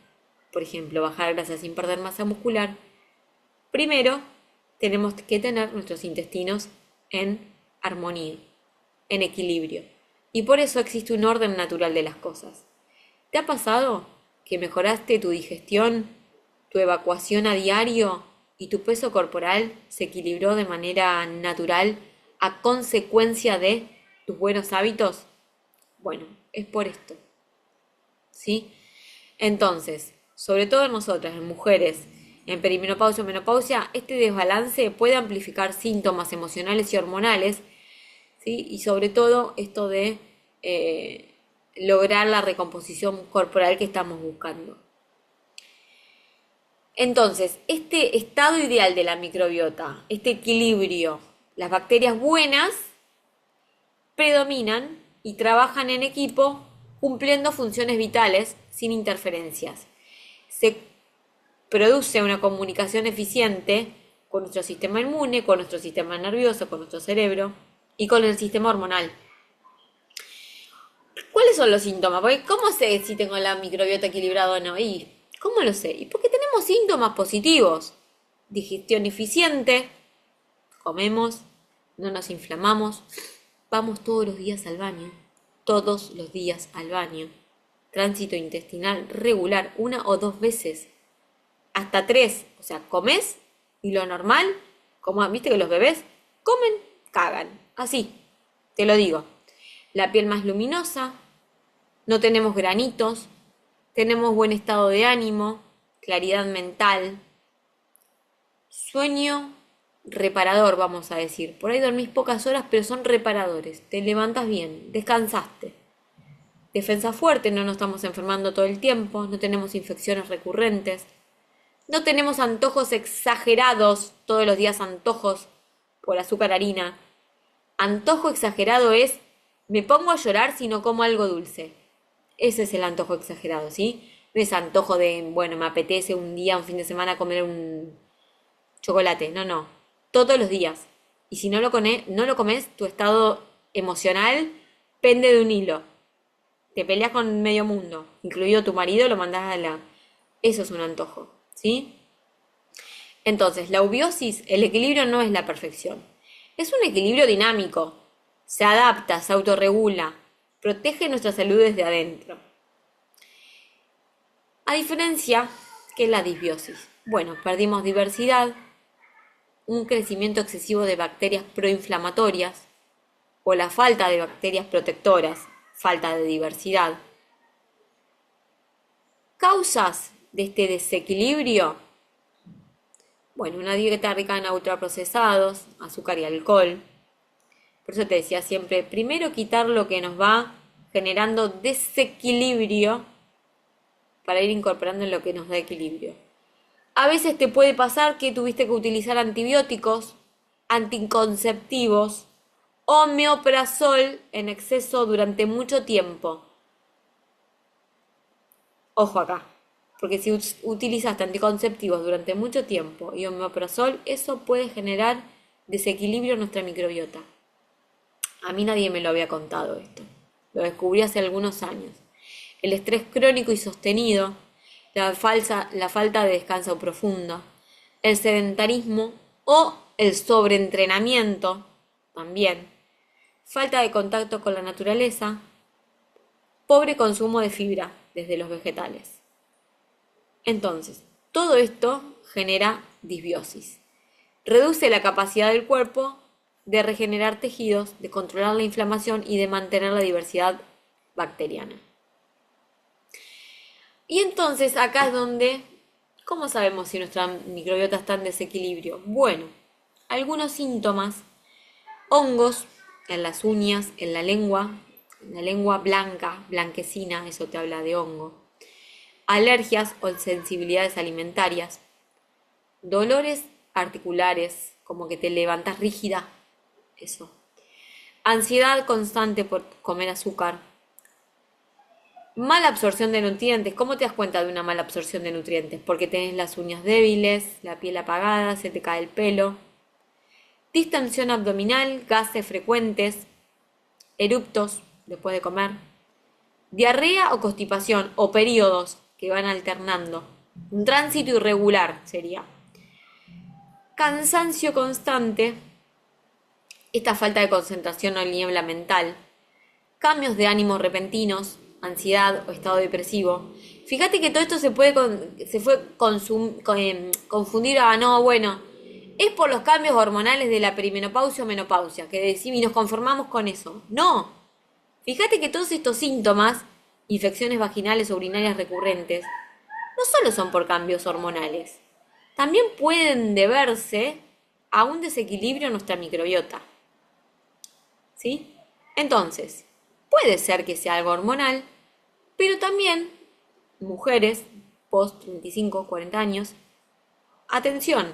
por ejemplo, bajar grasa sin perder masa muscular, primero tenemos que tener nuestros intestinos en armonía, en equilibrio. Y por eso existe un orden natural de las cosas. ¿Te ha pasado que mejoraste tu digestión, tu evacuación a diario y tu peso corporal se equilibró de manera natural a consecuencia de tus buenos hábitos? Bueno, es por esto, ¿sí? Entonces, sobre todo en nosotras, en mujeres, en perimenopausia o menopausia, este desbalance puede amplificar síntomas emocionales y hormonales, ¿sí? Y sobre todo esto de lograr la recomposición corporal que estamos buscando. Entonces, este estado ideal de la microbiota, este equilibrio, las bacterias buenas predominan y trabajan en equipo cumpliendo funciones vitales sin interferencias. Se produce una comunicación eficiente con nuestro sistema inmune, con nuestro sistema nervioso, con nuestro cerebro y con el sistema hormonal. ¿Cuáles son los síntomas? Porque ¿cómo sé si tengo la microbiota equilibrada o no? ¿Y cómo lo sé? Y porque tenemos síntomas positivos. Digestión eficiente, comemos, no nos inflamamos, vamos todos los días al baño, todos los días al baño. Tránsito intestinal regular, 1 o 2 veces, hasta 3. O sea, comes y lo normal, como viste que los bebés comen, cagan. Así, te lo digo. La piel más luminosa, no tenemos granitos, tenemos buen estado de ánimo, claridad mental, sueño reparador, vamos a decir. Por ahí dormís pocas horas, pero son reparadores. Te levantas bien, descansaste. Defensa fuerte, no nos estamos enfermando todo el tiempo, no tenemos infecciones recurrentes, no tenemos antojos exagerados, todos los días antojos por azúcar, harina. Antojo exagerado es, me pongo a llorar si no como algo dulce. Ese es el antojo exagerado, ¿sí? No es antojo de, bueno, me apetece un día, un fin de semana comer un chocolate. No, no. Todos los días. Y si no lo comes, tu estado emocional pende de un hilo. Te peleas con medio mundo, incluido tu marido, lo mandás a la... Eso es un antojo, ¿sí? Entonces, la eubiosis, el equilibrio no es la perfección. Es un equilibrio dinámico. Se adapta, se autorregula, protege nuestra salud desde adentro. A diferencia que la disbiosis. Bueno, perdimos diversidad, un crecimiento excesivo de bacterias proinflamatorias o la falta de bacterias protectoras, falta de diversidad. Causas de este desequilibrio. Bueno, una dieta rica en ultraprocesados, azúcar y alcohol. Por eso te decía siempre, primero quitar lo que nos va generando desequilibrio para ir incorporando en lo que nos da equilibrio. A veces te puede pasar que tuviste que utilizar antibióticos, anticonceptivos, omeprazol en exceso durante mucho tiempo. Ojo acá, porque si utilizaste anticonceptivos durante mucho tiempo y omeprazol, eso puede generar desequilibrio en nuestra microbiota. A mí nadie me lo había contado esto. Lo descubrí hace algunos años. El estrés crónico y sostenido, la falta de descanso profundo, el sedentarismo o el sobreentrenamiento también, falta de contacto con la naturaleza, pobre consumo de fibra desde los vegetales. Entonces, todo esto genera disbiosis. Reduce la capacidad del cuerpo de regenerar tejidos, de controlar la inflamación y de mantener la diversidad bacteriana. Y entonces acá es donde, ¿cómo sabemos si nuestra microbiota está en desequilibrio? Bueno, algunos síntomas, hongos en las uñas, en la lengua blanca, blanquecina, eso te habla de hongo, alergias o sensibilidades alimentarias, dolores articulares, como que te levantas rígida, eso, ansiedad constante por comer azúcar, mala absorción de nutrientes. ¿Cómo te das cuenta de una mala absorción de nutrientes? Porque tenés las uñas débiles, la piel apagada, se te cae el pelo, distensión abdominal, gases frecuentes, eruptos después de comer, diarrea o constipación o periodos que van alternando, un tránsito irregular sería, cansancio constante, esta falta de concentración o niebla mental, cambios de ánimo repentinos, ansiedad o estado depresivo. Fíjate que todo esto se fue confundir a, no, bueno, es por los cambios hormonales de la perimenopausia o menopausia, que decimos y nos conformamos con eso. No, fíjate que todos estos síntomas, infecciones vaginales o urinarias recurrentes, no solo son por cambios hormonales, también pueden deberse a un desequilibrio en nuestra microbiota. ¿Sí? Entonces, puede ser que sea algo hormonal, pero también mujeres post 25, 40 años, atención,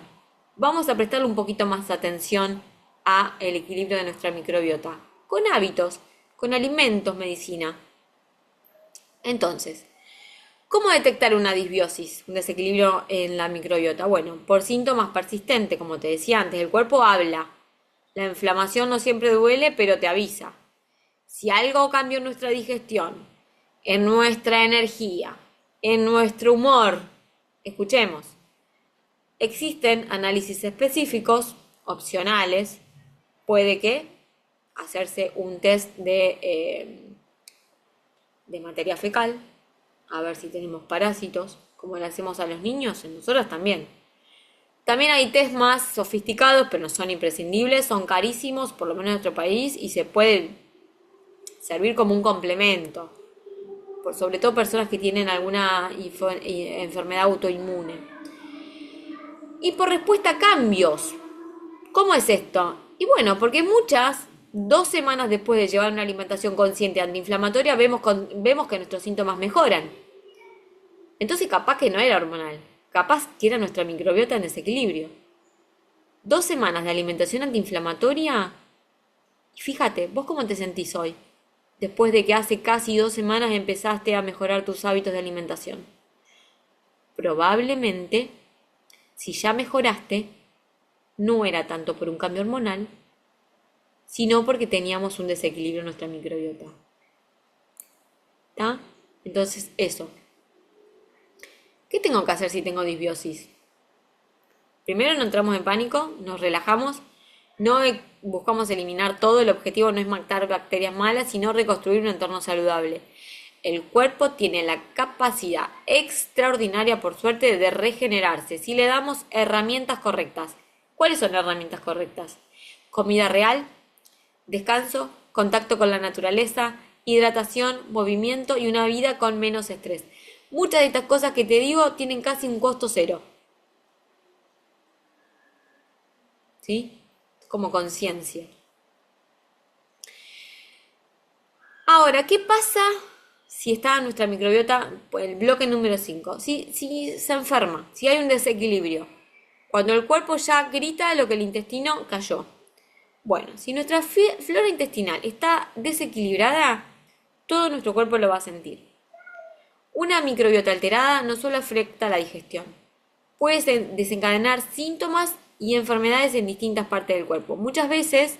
vamos a prestarle un poquito más atención a el equilibrio de nuestra microbiota, con hábitos, con alimentos, medicina. Entonces, ¿cómo detectar una disbiosis, un desequilibrio en la microbiota? Bueno, por síntomas persistentes, como te decía antes, el cuerpo habla. La inflamación no siempre duele, pero te avisa. Si algo cambió en nuestra digestión, en nuestra energía, en nuestro humor, escuchemos, existen análisis específicos, opcionales, puede que hacerse un test de materia fecal, a ver si tenemos parásitos, como le hacemos a los niños, en nosotros también. También hay test más sofisticados, pero no son imprescindibles, son carísimos, por lo menos en nuestro país, y se puede servir como un complemento, sobre todo personas que tienen alguna enfermedad autoinmune. Y por respuesta a cambios, ¿cómo es esto? Y bueno, porque muchas, 2 semanas después de llevar una alimentación consciente antiinflamatoria, vemos que nuestros síntomas mejoran. Entonces capaz que no era hormonal, capaz que era nuestra microbiota en desequilibrio. 2 semanas de alimentación antiinflamatoria, y fíjate, ¿vos cómo te sentís hoy? Después de que hace casi 2 semanas empezaste a mejorar tus hábitos de alimentación. Probablemente, si ya mejoraste, no era tanto por un cambio hormonal, sino porque teníamos un desequilibrio en nuestra microbiota. ¿Está? Entonces, eso. ¿Qué tengo que hacer si tengo disbiosis? Primero no entramos en pánico, nos relajamos, no buscamos eliminar todo, el objetivo no es matar bacterias malas, sino reconstruir un entorno saludable. El cuerpo tiene la capacidad extraordinaria, por suerte, de regenerarse si le damos herramientas correctas. ¿Cuáles son las herramientas correctas? Comida real, descanso, contacto con la naturaleza, hidratación, movimiento y una vida con menos estrés. Muchas de estas cosas que te digo tienen casi un costo cero. ¿Sí? Como conciencia. Ahora, ¿qué pasa si está nuestra microbiota, el bloque número 5? Si se enferma, si hay un desequilibrio. Cuando el cuerpo ya grita lo que el intestino cayó. Bueno, si nuestra flora intestinal está desequilibrada, todo nuestro cuerpo lo va a sentir. Una microbiota alterada no solo afecta la digestión, puede desencadenar síntomas y enfermedades en distintas partes del cuerpo. Muchas veces,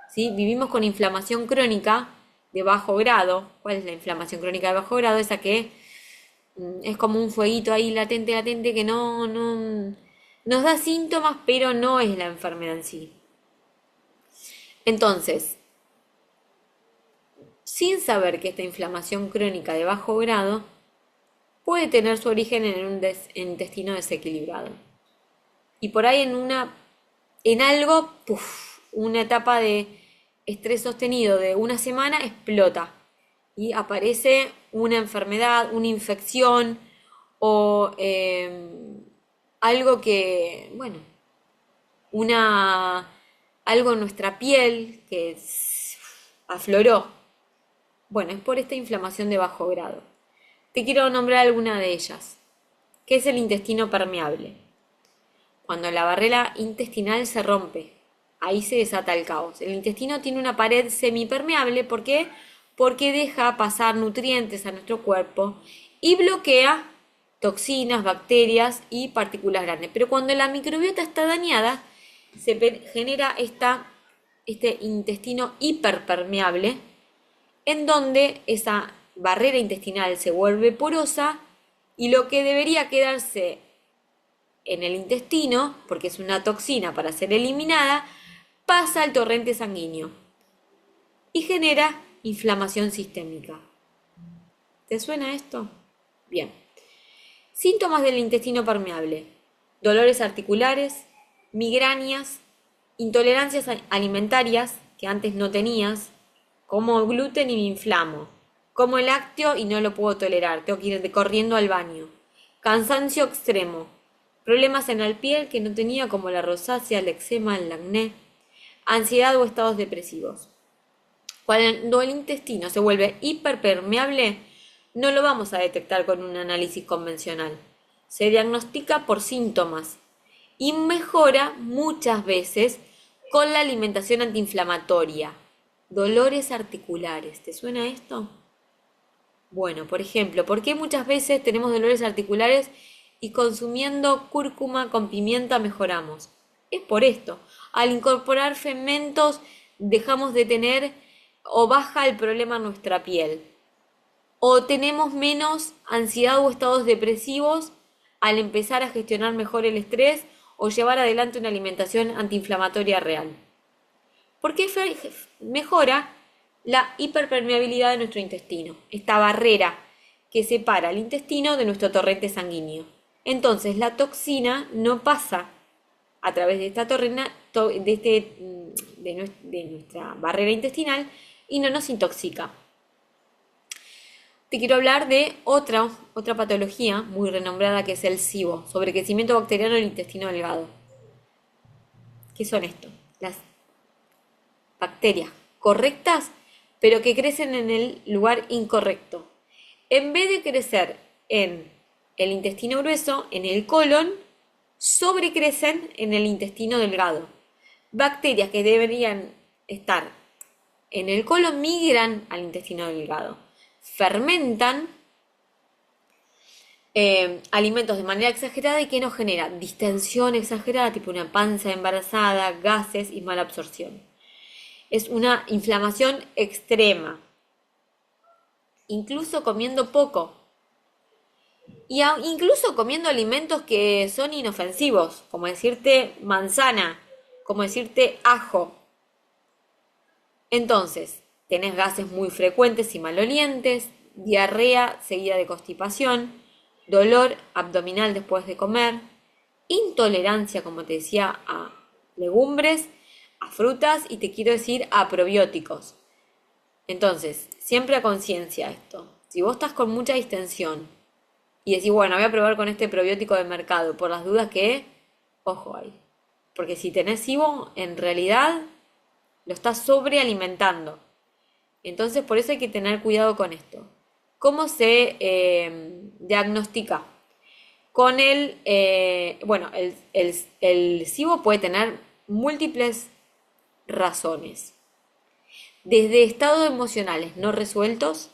¿sí?, vivimos con inflamación crónica de bajo grado. ¿Cuál es la inflamación crónica de bajo grado? Esa que es como un fueguito ahí latente, que no nos da síntomas, pero no es la enfermedad en sí. Entonces, sin saber que esta inflamación crónica de bajo grado puede tener su origen en un intestino desequilibrado. Y por ahí en algo, una etapa de estrés sostenido de una semana explota y aparece una enfermedad, una infección o algo que, bueno, algo en nuestra piel que afloró. Bueno, es por esta inflamación de bajo grado. Te quiero nombrar alguna de ellas, que es el intestino permeable. Cuando la barrera intestinal se rompe, ahí se desata el caos. El intestino tiene una pared semipermeable, ¿por qué? Porque deja pasar nutrientes a nuestro cuerpo y bloquea toxinas, bacterias y partículas grandes. Pero cuando la microbiota está dañada, se genera este intestino hiperpermeable, en donde esa barrera intestinal se vuelve porosa y lo que debería quedarse en el intestino, porque es una toxina para ser eliminada, pasa al torrente sanguíneo y genera inflamación sistémica. ¿Te suena esto? Bien. Síntomas del intestino permeable: dolores articulares, migrañas, intolerancias alimentarias que antes no tenías, como gluten y me inflamo, como el lácteo y no lo puedo tolerar, tengo que ir corriendo al baño, cansancio extremo, problemas en la piel que no tenía como la rosácea, el eczema, el acné, ansiedad o estados depresivos. Cuando el intestino se vuelve hiperpermeable, no lo vamos a detectar con un análisis convencional. Se diagnostica por síntomas y mejora muchas veces con la alimentación antiinflamatoria. Dolores articulares, ¿te suena esto? Bueno, por ejemplo, ¿por qué muchas veces tenemos dolores articulares y consumiendo cúrcuma con pimienta mejoramos? Es por esto. Al incorporar fermentos dejamos de tener o baja el problema en nuestra piel, o tenemos menos ansiedad o estados depresivos al empezar a gestionar mejor el estrés o llevar adelante una alimentación antiinflamatoria real. Porque mejora la hiperpermeabilidad de nuestro intestino, esta barrera que separa el intestino de nuestro torrente sanguíneo. Entonces la toxina no pasa a través de esta de nuestra barrera intestinal y no nos intoxica. Te quiero hablar de otra patología muy renombrada que es el SIBO, sobrecrecimiento bacteriano del intestino delgado. ¿Qué son esto? Las bacterias correctas, pero que crecen en el lugar incorrecto. En vez de crecer en el intestino grueso, en el colon, sobrecrecen en el intestino delgado. Bacterias que deberían estar en el colon migran al intestino delgado. Fermentan alimentos de manera exagerada y que nos genera distensión exagerada, tipo una panza embarazada, gases y mala absorción. Es una inflamación extrema, incluso comiendo poco. Y incluso comiendo alimentos que son inofensivos, como decirte manzana, como decirte ajo. Entonces, tenés gases muy frecuentes y malolientes, diarrea seguida de constipación, dolor abdominal después de comer, intolerancia, como te decía, a legumbres, a frutas y te quiero decir a probióticos. Entonces, siempre a conciencia esto. Si vos estás con mucha distensión y decís, bueno, voy a probar con este probiótico de mercado, por las dudas que, ojo ahí. Porque si tenés SIBO, en realidad lo estás sobrealimentando. Entonces, por eso hay que tener cuidado con esto. ¿Cómo se diagnostica? Con el SIBO puede tener múltiples razones. Desde estados emocionales no resueltos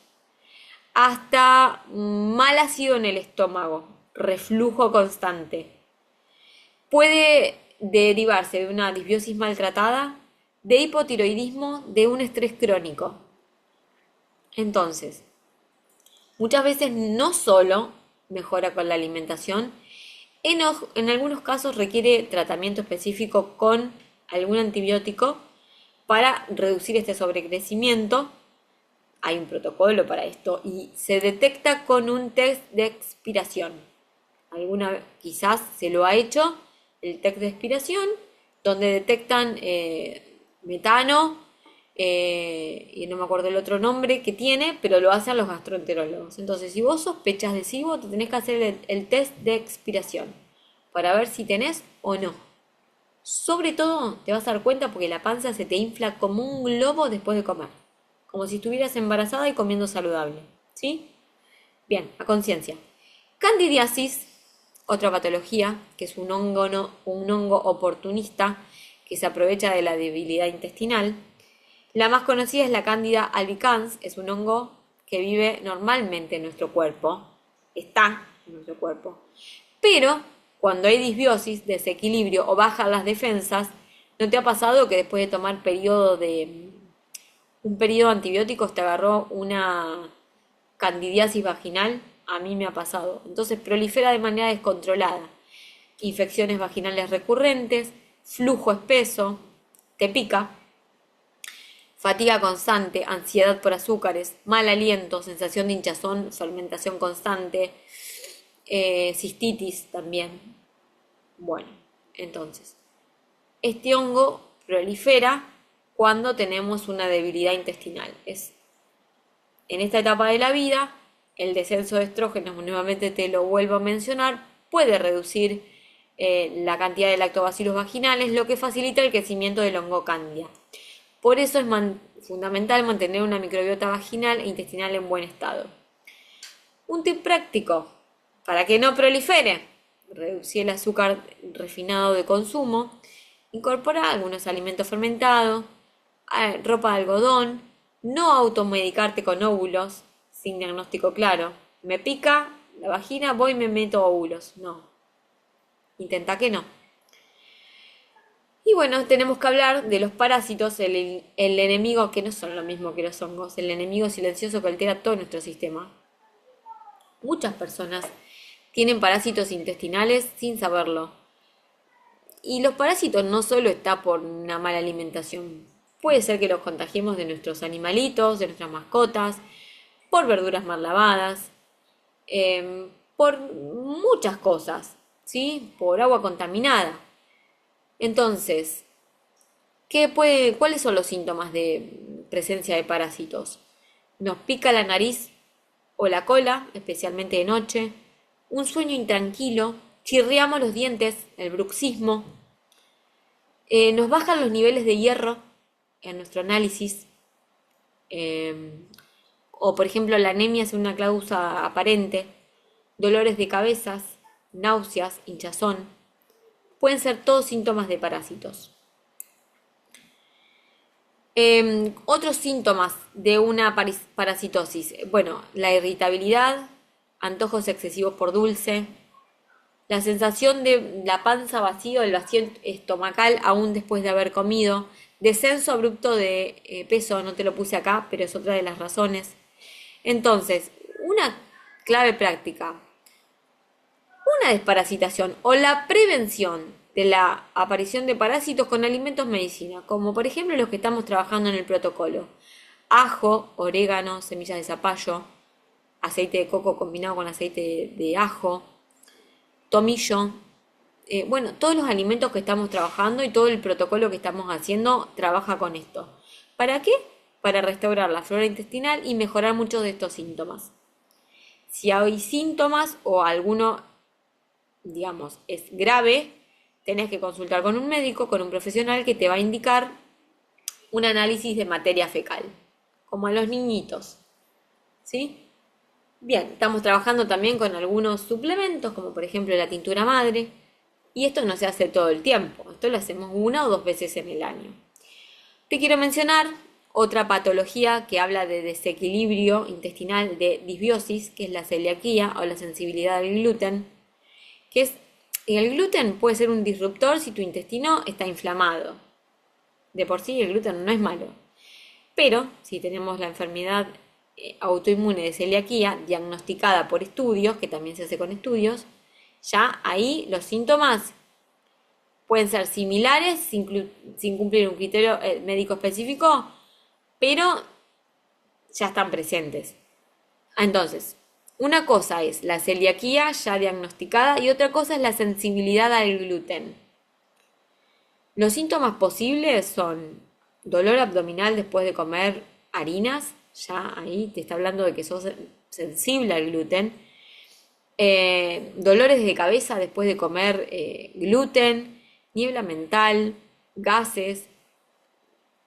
hasta mal ácido en el estómago, reflujo constante. Puede derivarse de una disbiosis maltratada, de hipotiroidismo, de un estrés crónico. Entonces, muchas veces no solo mejora con la alimentación, en algunos casos requiere tratamiento específico con algún antibiótico para reducir este sobrecrecimiento. Hay un protocolo para esto y se detecta con un test de expiración. Alguna vez quizás se lo ha hecho el test de expiración, donde detectan metano y no me acuerdo el otro nombre que tiene, pero lo hacen los gastroenterólogos. Entonces, si vos sospechas de SIBO, te tenés que hacer el test de expiración para ver si tenés o no. Sobre todo te vas a dar cuenta porque la panza se te infla como un globo después de comer, como si estuvieras embarazada y comiendo saludable, ¿sí? Bien, a conciencia. Candidiasis, otra patología, que es un hongo oportunista que se aprovecha de la debilidad intestinal. La más conocida es la Candida albicans, es un hongo que vive normalmente en nuestro cuerpo, está en nuestro cuerpo, pero cuando hay disbiosis, desequilibrio o bajan las defensas, ¿no te ha pasado que después de tomar un periodo de antibióticos te agarró una candidiasis vaginal? A mí me ha pasado. Entonces prolifera de manera descontrolada. Infecciones vaginales recurrentes, flujo espeso, te pica, fatiga constante, ansiedad por azúcares, mal aliento, sensación de hinchazón, fermentación constante, cistitis también. Bueno, entonces, este hongo prolifera cuando tenemos una debilidad intestinal. Es en esta etapa de la vida, el descenso de estrógenos, nuevamente te lo vuelvo a mencionar, puede reducir la cantidad de lactobacilos vaginales, lo que facilita el crecimiento del hongo cándida. Por eso es fundamental mantener una microbiota vaginal e intestinal en buen estado. Un tip práctico para que no prolifere: reducir el azúcar refinado de consumo, incorporar algunos alimentos fermentados, ropa de algodón, no automedicarte con óvulos sin diagnóstico claro. Me pica la vagina, voy y me meto óvulos. No. Intenta que no. Y bueno, tenemos que hablar de los parásitos, el enemigo que no son lo mismo que los hongos, el enemigo silencioso que altera todo nuestro sistema. Muchas personas tienen parásitos intestinales sin saberlo. Y los parásitos no solo está por una mala alimentación. Puede ser que los contagiemos de nuestros animalitos, de nuestras mascotas, por verduras mal lavadas, por muchas cosas, ¿sí? Por agua contaminada. Entonces, ¿cuáles son los síntomas de presencia de parásitos? Nos pica la nariz o la cola, especialmente de noche, un sueño intranquilo, chirriamos los dientes, el bruxismo, nos bajan los niveles de hierro en nuestro análisis, o por ejemplo la anemia es una causa aparente, dolores de cabezas, náuseas, hinchazón, pueden ser todos síntomas de parásitos. Otros síntomas de una parasitosis, bueno, la irritabilidad, antojos excesivos por dulce, la sensación de la panza vacío, el vacío estomacal aún después de haber comido, descenso abrupto de peso, no te lo puse acá, pero es otra de las razones. Entonces, una clave práctica, una desparasitación o la prevención de la aparición de parásitos con alimentos medicina, como por ejemplo los que estamos trabajando en el protocolo. Ajo, orégano, semillas de zapallo, aceite de coco combinado con aceite de ajo, tomillo. Bueno, todos los alimentos que estamos trabajando y todo el protocolo que estamos haciendo trabaja con esto. ¿Para qué? Para restaurar la flora intestinal y mejorar muchos de estos síntomas. Si hay síntomas o alguno, digamos, es grave, tenés que consultar con un médico, con un profesional que te va a indicar un análisis de materia fecal, como a los niñitos, ¿sí? Bien, estamos trabajando también con algunos suplementos, como por ejemplo la tintura madre, y esto no se hace todo el tiempo, esto lo hacemos 1 o 2 veces en el año. Te quiero mencionar otra patología que habla de desequilibrio intestinal, de disbiosis, que es la celiaquía o la sensibilidad al gluten, que es, el gluten puede ser un disruptor si tu intestino está inflamado. De por sí el gluten no es malo, pero si tenemos la enfermedad autoinmune de celiaquía diagnosticada por estudios, que también se hace con estudios, ya ahí los síntomas pueden ser similares sin cumplir un criterio médico específico, pero ya están presentes. Entonces, una cosa es la celiaquía ya diagnosticada y otra cosa es la sensibilidad al gluten. Los síntomas posibles son dolor abdominal después de comer harinas, ya ahí te está hablando de que sos sensible al gluten. Dolores de cabeza después de comer gluten, niebla mental, gases.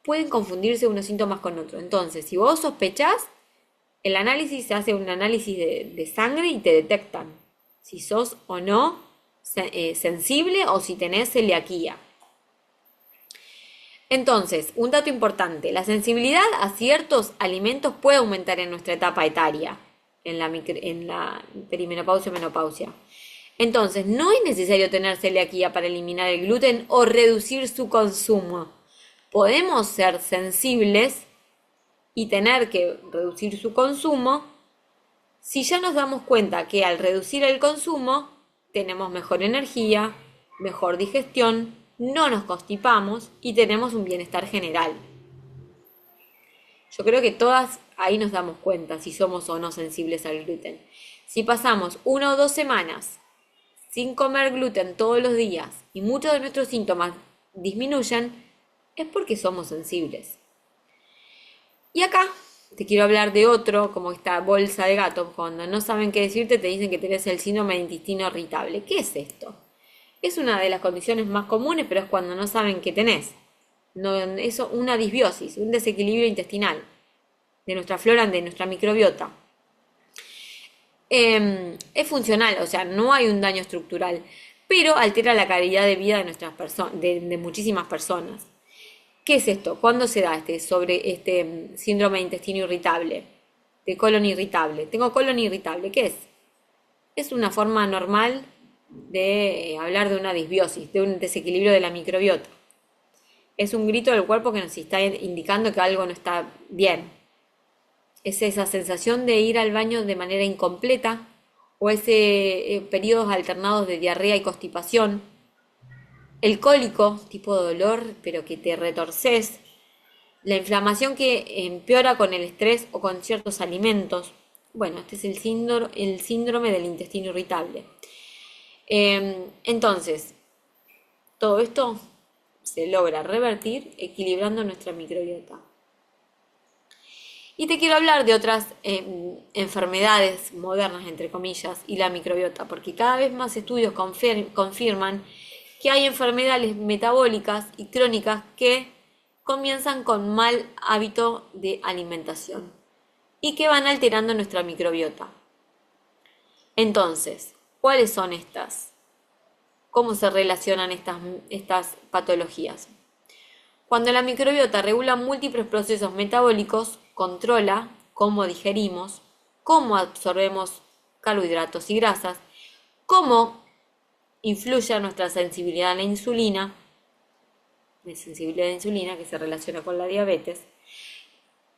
Pueden confundirse unos síntomas con otros. Entonces, si vos sospechás, el análisis se hace un análisis de sangre y te detectan si sos o no sensible o si tenés celiaquía. Entonces, un dato importante, la sensibilidad a ciertos alimentos puede aumentar en nuestra etapa etaria, en la perimenopausia o menopausia. Entonces, no es necesario tener celiaquía para eliminar el gluten o reducir su consumo. Podemos ser sensibles y tener que reducir su consumo si ya nos damos cuenta que al reducir el consumo tenemos mejor energía, mejor digestión, no nos constipamos y tenemos un bienestar general. Yo creo que todas ahí nos damos cuenta si somos o no sensibles al gluten. Si pasamos 1 o 2 semanas sin comer gluten todos los días y muchos de nuestros síntomas disminuyen, es porque somos sensibles. Y acá te quiero hablar de otro, como esta bolsa de gato. Cuando no saben qué decirte, te dicen que tenés el síndrome de intestino irritable. ¿Qué es esto? Es una de las condiciones más comunes, pero es cuando no saben qué tenés. No, es una disbiosis, un desequilibrio intestinal de nuestra flora, de nuestra microbiota. Es funcional, o sea, no hay un daño estructural, pero altera la calidad de vida de nuestras personas, de muchísimas personas. ¿Qué es esto? ¿Cuándo se da este síndrome de intestino irritable? De colon irritable. Tengo colon irritable, ¿qué es? Es una forma normal de hablar de una disbiosis, de un desequilibrio de la microbiota. Es un grito del cuerpo que nos está indicando que algo no está bien. Es esa sensación de ir al baño de manera incompleta o ese periodos alternados de diarrea y constipación. El cólico, tipo de dolor, pero que te retorces. La inflamación que empeora con el estrés o con ciertos alimentos. Bueno, este es el síndrome del intestino irritable. Entonces, todo esto se logra revertir equilibrando nuestra microbiota. Y te quiero hablar de otras enfermedades modernas, entre comillas, y la microbiota, porque cada vez más estudios confirman que hay enfermedades metabólicas y crónicas que comienzan con mal hábito de alimentación y que van alterando nuestra microbiota. Entonces, ¿cuáles son estas? ¿Cómo se relacionan estas patologías? Cuando la microbiota regula múltiples procesos metabólicos, controla cómo digerimos, cómo absorbemos carbohidratos y grasas, cómo influye a nuestra sensibilidad a la insulina, que se relaciona con la diabetes,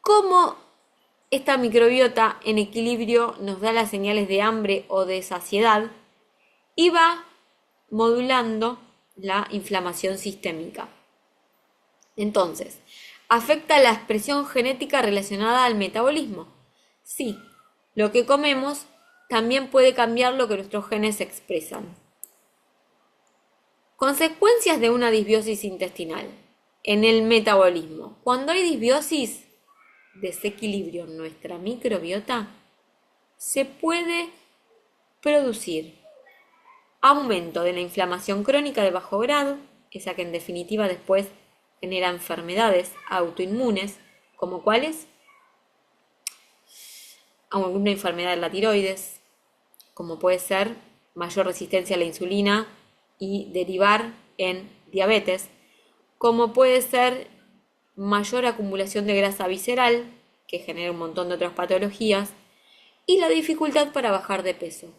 cómo esta microbiota en equilibrio nos da las señales de hambre o de saciedad y va modulando la inflamación sistémica. Entonces, ¿afecta la expresión genética relacionada al metabolismo? Sí, lo que comemos también puede cambiar lo que nuestros genes expresan. Consecuencias de una disbiosis intestinal en el metabolismo. Cuando hay disbiosis, desequilibrio en nuestra microbiota, se puede producir aumento de la inflamación crónica de bajo grado, esa que en definitiva después genera enfermedades autoinmunes, como cuáles, alguna enfermedad de la tiroides, como puede ser mayor resistencia a la insulina y derivar en diabetes, como puede ser mayor acumulación de grasa visceral, que genera un montón de otras patologías, y la dificultad para bajar de peso,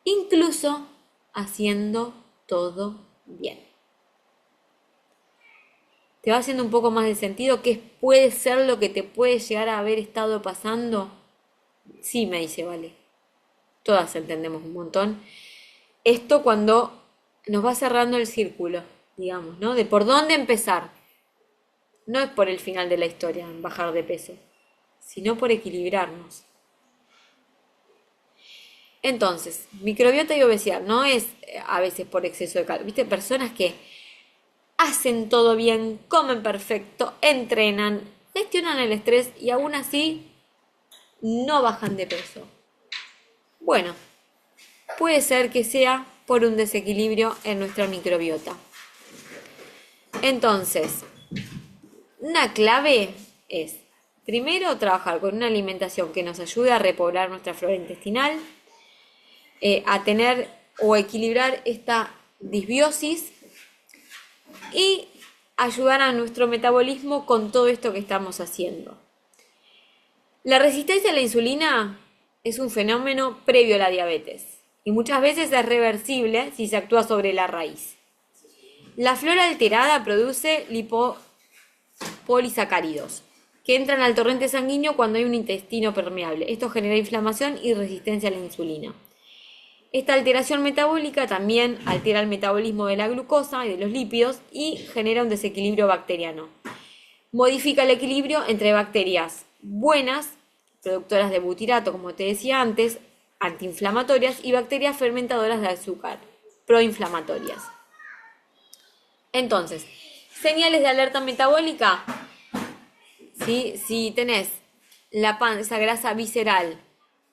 incluso haciendo todo bien. ¿Te va haciendo un poco más de sentido qué puede ser lo que te puede llegar a haber estado pasando? Sí, me dice, vale. Todas entendemos un montón. Esto cuando nos va cerrando el círculo, digamos, ¿no? De por dónde empezar. No es por el final de la historia, bajar de peso, sino por equilibrarnos. Entonces, microbiota y obesidad no es a veces por exceso de calor. ¿Viste? Personas que hacen todo bien, comen perfecto, entrenan, gestionan el estrés y aún así no bajan de peso. Bueno, puede ser que sea por un desequilibrio en nuestra microbiota. Entonces, una clave es, primero, trabajar con una alimentación que nos ayude a repoblar nuestra flora intestinal, a tener o equilibrar esta disbiosis y ayudar a nuestro metabolismo con todo esto que estamos haciendo. La resistencia a la insulina es un fenómeno previo a la diabetes y muchas veces es reversible si se actúa sobre la raíz. La flora alterada produce lipopolisacáridos que entran al torrente sanguíneo cuando hay un intestino permeable. Esto genera inflamación y resistencia a la insulina. Esta alteración metabólica también altera el metabolismo de la glucosa y de los lípidos y genera un desequilibrio bacteriano. Modifica el equilibrio entre bacterias buenas, productoras de butirato, como te decía antes, antiinflamatorias, y bacterias fermentadoras de azúcar, proinflamatorias. Entonces, señales de alerta metabólica. ¿Sí? Si tenés la panza, grasa visceral,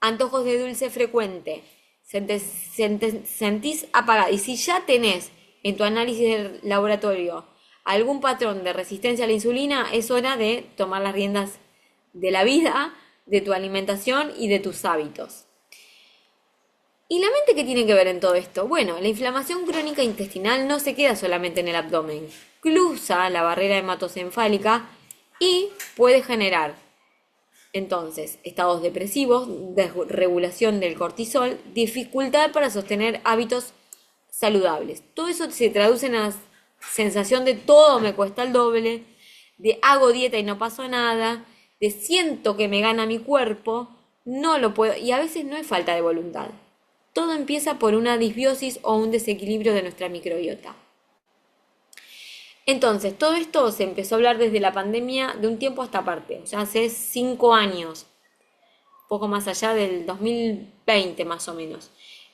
antojos de dulce frecuente, sentís apagada, y si ya tenés en tu análisis del laboratorio algún patrón de resistencia a la insulina, es hora de tomar las riendas de la vida, de tu alimentación y de tus hábitos. ¿Y la mente qué tiene que ver en todo esto? Bueno, la inflamación crónica intestinal no se queda solamente en el abdomen, cruza la barrera hematoencefálica y puede generar entonces estados depresivos, desregulación del cortisol, dificultad para sostener hábitos saludables. Todo eso se traduce en las sensación de todo me cuesta el doble, de hago dieta y no pasó nada, de siento que me gana mi cuerpo, no lo puedo, y a veces no es falta de voluntad. Todo empieza por una disbiosis o un desequilibrio de nuestra microbiota. Entonces, todo esto se empezó a hablar desde la pandemia de un tiempo a esta parte, o sea, hace 5 años, poco más allá del 2020 más o menos,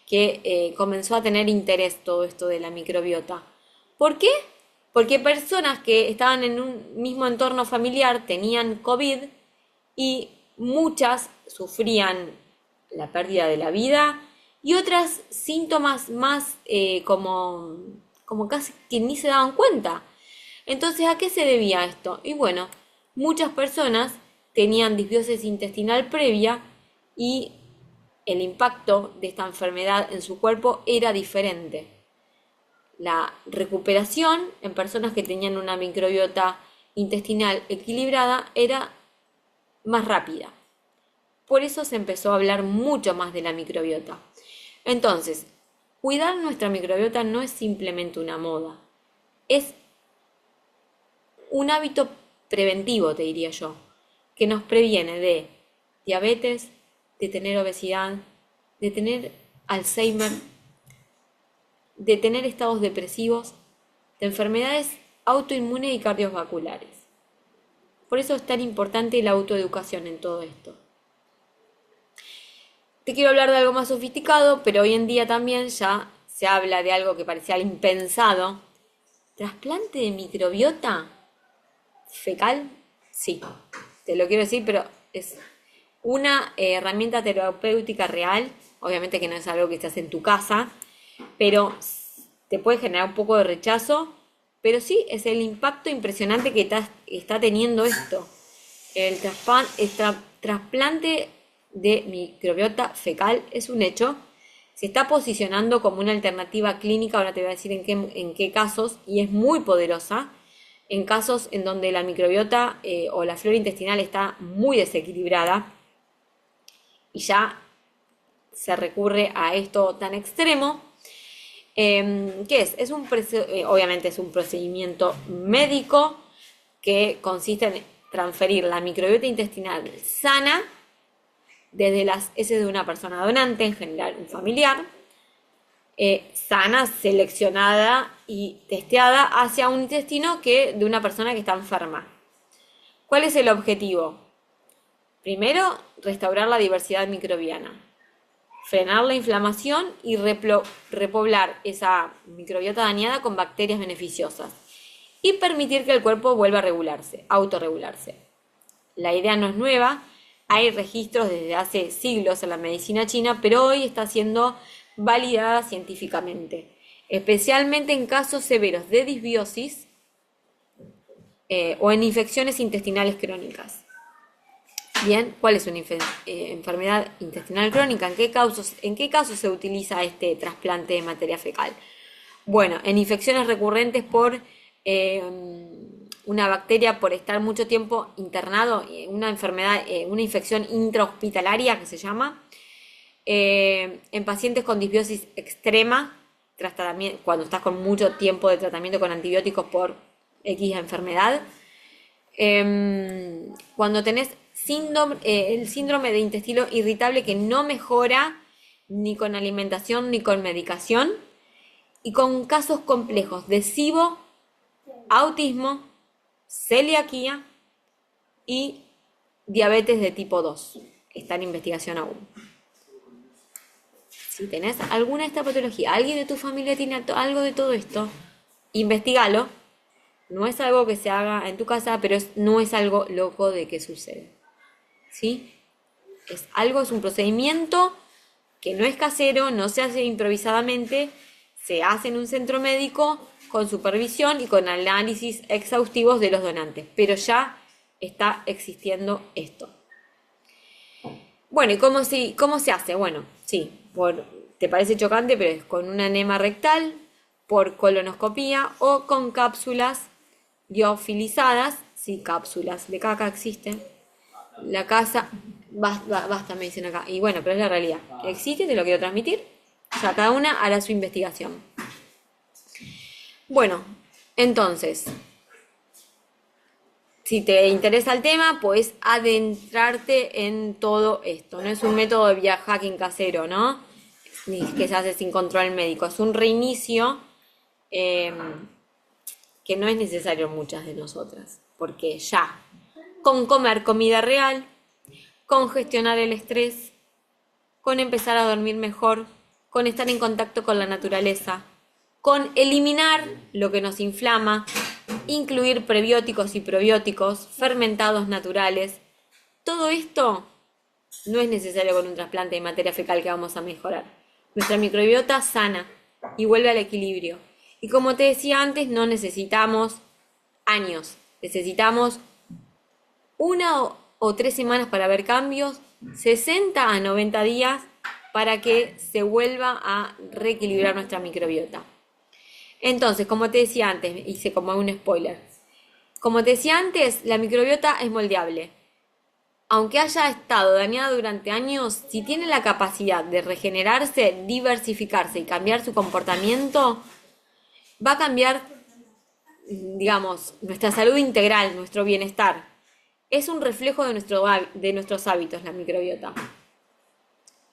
que comenzó a tener interés todo esto de la microbiota. ¿Por qué? Porque personas que estaban en un mismo entorno familiar tenían COVID y muchas sufrían la pérdida de la vida y otras síntomas más como casi que ni se daban cuenta. Entonces, ¿a qué se debía esto? Y bueno, muchas personas tenían disbiosis intestinal previa y el impacto de esta enfermedad en su cuerpo era diferente. La recuperación en personas que tenían una microbiota intestinal equilibrada era más rápida. Por eso se empezó a hablar mucho más de la microbiota. Entonces, cuidar nuestra microbiota no es simplemente una moda, es un hábito preventivo, te diría yo, que nos previene de diabetes, de tener obesidad, de tener Alzheimer, de tener estados depresivos, de enfermedades autoinmunes y cardiovasculares. Por eso es tan importante la autoeducación en todo esto. Te quiero hablar de algo más sofisticado, pero hoy en día también ya se habla de algo que parecía impensado. ¿Trasplante de microbiota fecal? Sí, te lo quiero decir, pero es una herramienta terapéutica real. Obviamente que no es algo que estés en tu casa, pero te puede generar un poco de rechazo, pero sí es el impacto impresionante que está teniendo esto. El trasplante de microbiota fecal es un hecho, se está posicionando como una alternativa clínica, ahora te voy a decir en qué casos, y es muy poderosa, en casos en donde la microbiota o la flora intestinal está muy desequilibrada y ya se recurre a esto tan extremo. ¿Qué es? Obviamente es un procedimiento médico que consiste en transferir la microbiota intestinal sana desde las heces de una persona donante, en general un familiar, sana, seleccionada y testeada hacia un intestino de una persona que está enferma. ¿Cuál es el objetivo? Primero, restaurar la diversidad microbiana, frenar la inflamación y repoblar esa microbiota dañada con bacterias beneficiosas y permitir que el cuerpo vuelva a regularse, autorregularse. La idea no es nueva, hay registros desde hace siglos en la medicina china, pero hoy está siendo validada científicamente, especialmente en casos severos de disbiosis o en infecciones intestinales crónicas. Bien, ¿cuál es una enfermedad intestinal crónica? ¿En qué casos se utiliza este trasplante de materia fecal? Bueno, en infecciones recurrentes por una bacteria por estar mucho tiempo internado, una enfermedad, una infección intrahospitalaria que se llama, en pacientes con disbiosis extrema, cuando estás con mucho tiempo de tratamiento con antibióticos por X enfermedad, cuando tenés el síndrome de intestino irritable que no mejora ni con alimentación ni con medicación, y con casos complejos de SIBO, autismo, celiaquía y diabetes de tipo 2. Está en investigación aún. Si tenés alguna de esta patología, alguien de tu familia tiene algo de todo esto, investigalo. No es algo que se haga en tu casa, pero no es algo loco de que sucede. ¿Sí? Es un procedimiento que no es casero, no se hace improvisadamente, se hace en un centro médico con supervisión y con análisis exhaustivos de los donantes, pero ya está existiendo esto. Bueno, ¿y cómo se hace? Bueno, sí, te parece chocante, pero es con un enema rectal, por colonoscopía o con cápsulas liofilizadas, sí, cápsulas de caca existen. La casa, basta, me dicen acá. Y bueno, pero es la realidad. Que existe, te lo quiero transmitir. O sea, cada una hará su investigación. Bueno, Entonces, si te interesa el tema, puedes adentrarte en todo esto. No es un método de biohacking casero, ¿no? Ni que se hace sin control médico. Es un reinicio eh, que no es necesario en muchas de nosotras. Porque ya, con comer comida real, con gestionar el estrés, con empezar a dormir mejor, con estar en contacto con la naturaleza, con eliminar lo que nos inflama, incluir prebióticos y probióticos, fermentados naturales. Todo esto no es necesario con un trasplante de materia fecal que vamos a mejorar. Nuestra microbiota sana y vuelve al equilibrio. Y como te decía antes, no necesitamos años, necesitamos 1 o 3 semanas para ver cambios, 60 a 90 días para que se vuelva a reequilibrar nuestra microbiota. Entonces, como te decía antes, hice como un spoiler. Como te decía antes, la microbiota es moldeable. Aunque haya estado dañada durante años, si tiene la capacidad de regenerarse, diversificarse y cambiar su comportamiento, va a cambiar, digamos, nuestra salud integral, nuestro bienestar. Es un reflejo de nuestros hábitos, la microbiota.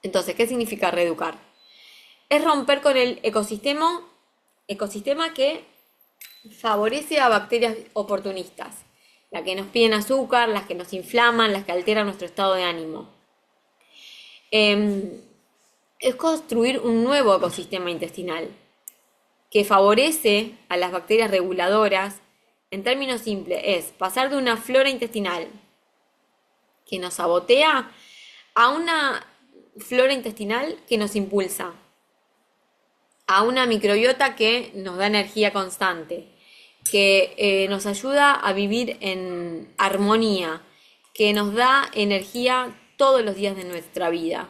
Entonces, ¿qué significa reeducar? Es romper con el ecosistema que favorece a bacterias oportunistas, las que nos piden azúcar, las que nos inflaman, las que alteran nuestro estado de ánimo. Es construir un nuevo ecosistema intestinal que favorece a las bacterias reguladoras. En términos simples, es pasar de una flora intestinal que nos sabotea a una flora intestinal que nos impulsa, a una microbiota que nos da energía constante, que nos ayuda a vivir en armonía, que nos da energía todos los días de nuestra vida.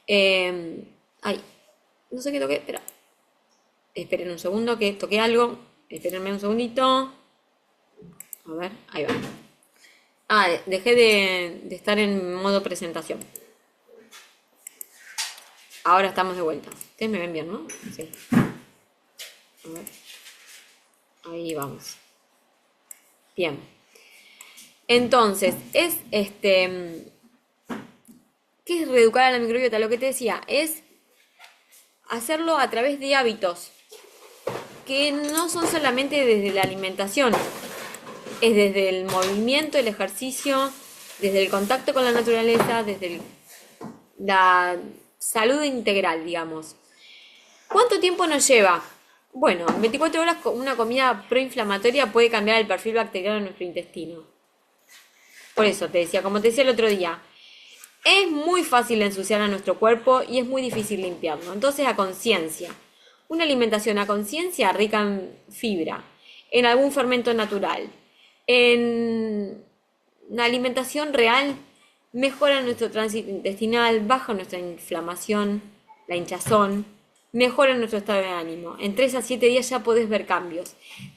No sé qué toqué, esperen un segundo que toqué algo, espérenme un segundito. A ver, ahí va. Dejé de estar en modo presentación. Ahora estamos de vuelta. Ustedes me ven bien, ¿no? Sí. A ver. Ahí vamos. Bien. Entonces, ¿qué es reeducar a la microbiota? Lo que te decía, es hacerlo a través de hábitos que no son solamente desde la alimentación, es desde el movimiento, el ejercicio, desde el contacto con la naturaleza, desde la salud integral, digamos. ¿Cuánto tiempo nos lleva? Bueno, en 24 horas una comida proinflamatoria puede cambiar el perfil bacteriano de nuestro intestino. Por eso te decía, como te decía el otro día, es muy fácil ensuciar a nuestro cuerpo y es muy difícil limpiarlo. Entonces, a conciencia. Una alimentación a conciencia rica en fibra, en algún fermento natural, en una alimentación real, mejora nuestro tránsito intestinal, baja nuestra inflamación, la hinchazón, mejora nuestro estado de ánimo. En 3 a 7 días ya podés ver cambios.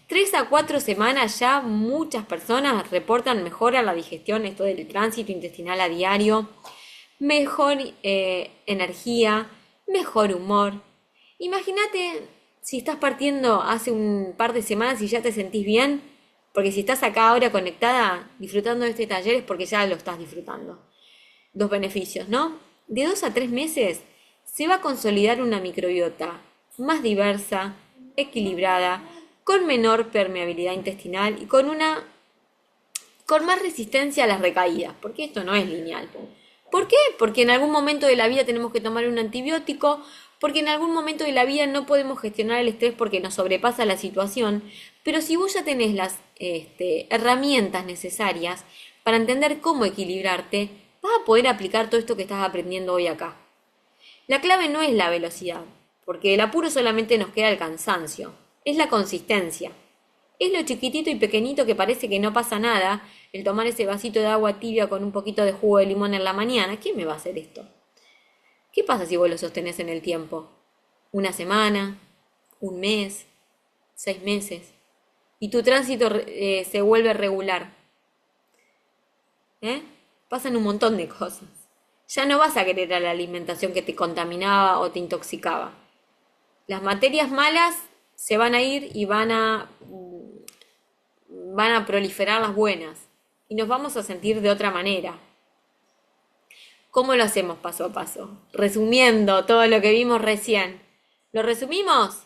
3 a 4 semanas ya muchas personas reportan mejora en la digestión, esto del tránsito intestinal a diario, mejor energía, mejor humor. Imagínate si estás partiendo hace un par de semanas y ya te sentís bien, porque si estás acá ahora conectada disfrutando de este taller es porque ya lo estás disfrutando. 2 beneficios, ¿no? De 2 a 3 meses se va a consolidar una microbiota más diversa, equilibrada, con menor permeabilidad intestinal y con más resistencia a las recaídas, porque esto no es lineal. ¿Por qué? Porque en algún momento de la vida tenemos que tomar un antibiótico, porque en algún momento de la vida no podemos gestionar el estrés porque nos sobrepasa la situación, pero si vos ya tenés las herramientas necesarias para entender cómo equilibrarte, vas a poder aplicar todo esto que estás aprendiendo hoy acá. La clave no es la velocidad, porque el apuro solamente nos queda el cansancio, es la consistencia. Es lo chiquitito y pequeñito que parece que no pasa nada, el tomar ese vasito de agua tibia con un poquito de jugo de limón en la mañana. ¿Quién me va a hacer esto? ¿Qué pasa si vos lo sostenés en el tiempo? ¿Una semana? ¿Un mes? 6 meses? Y tu tránsito se vuelve regular. Pasan un montón de cosas. Ya no vas a querer a la alimentación que te contaminaba o te intoxicaba. Las materias malas se van a ir y van a proliferar las buenas y nos vamos a sentir de otra manera. ¿Cómo lo hacemos paso a paso? Resumiendo todo lo que vimos recién. ¿Lo resumimos?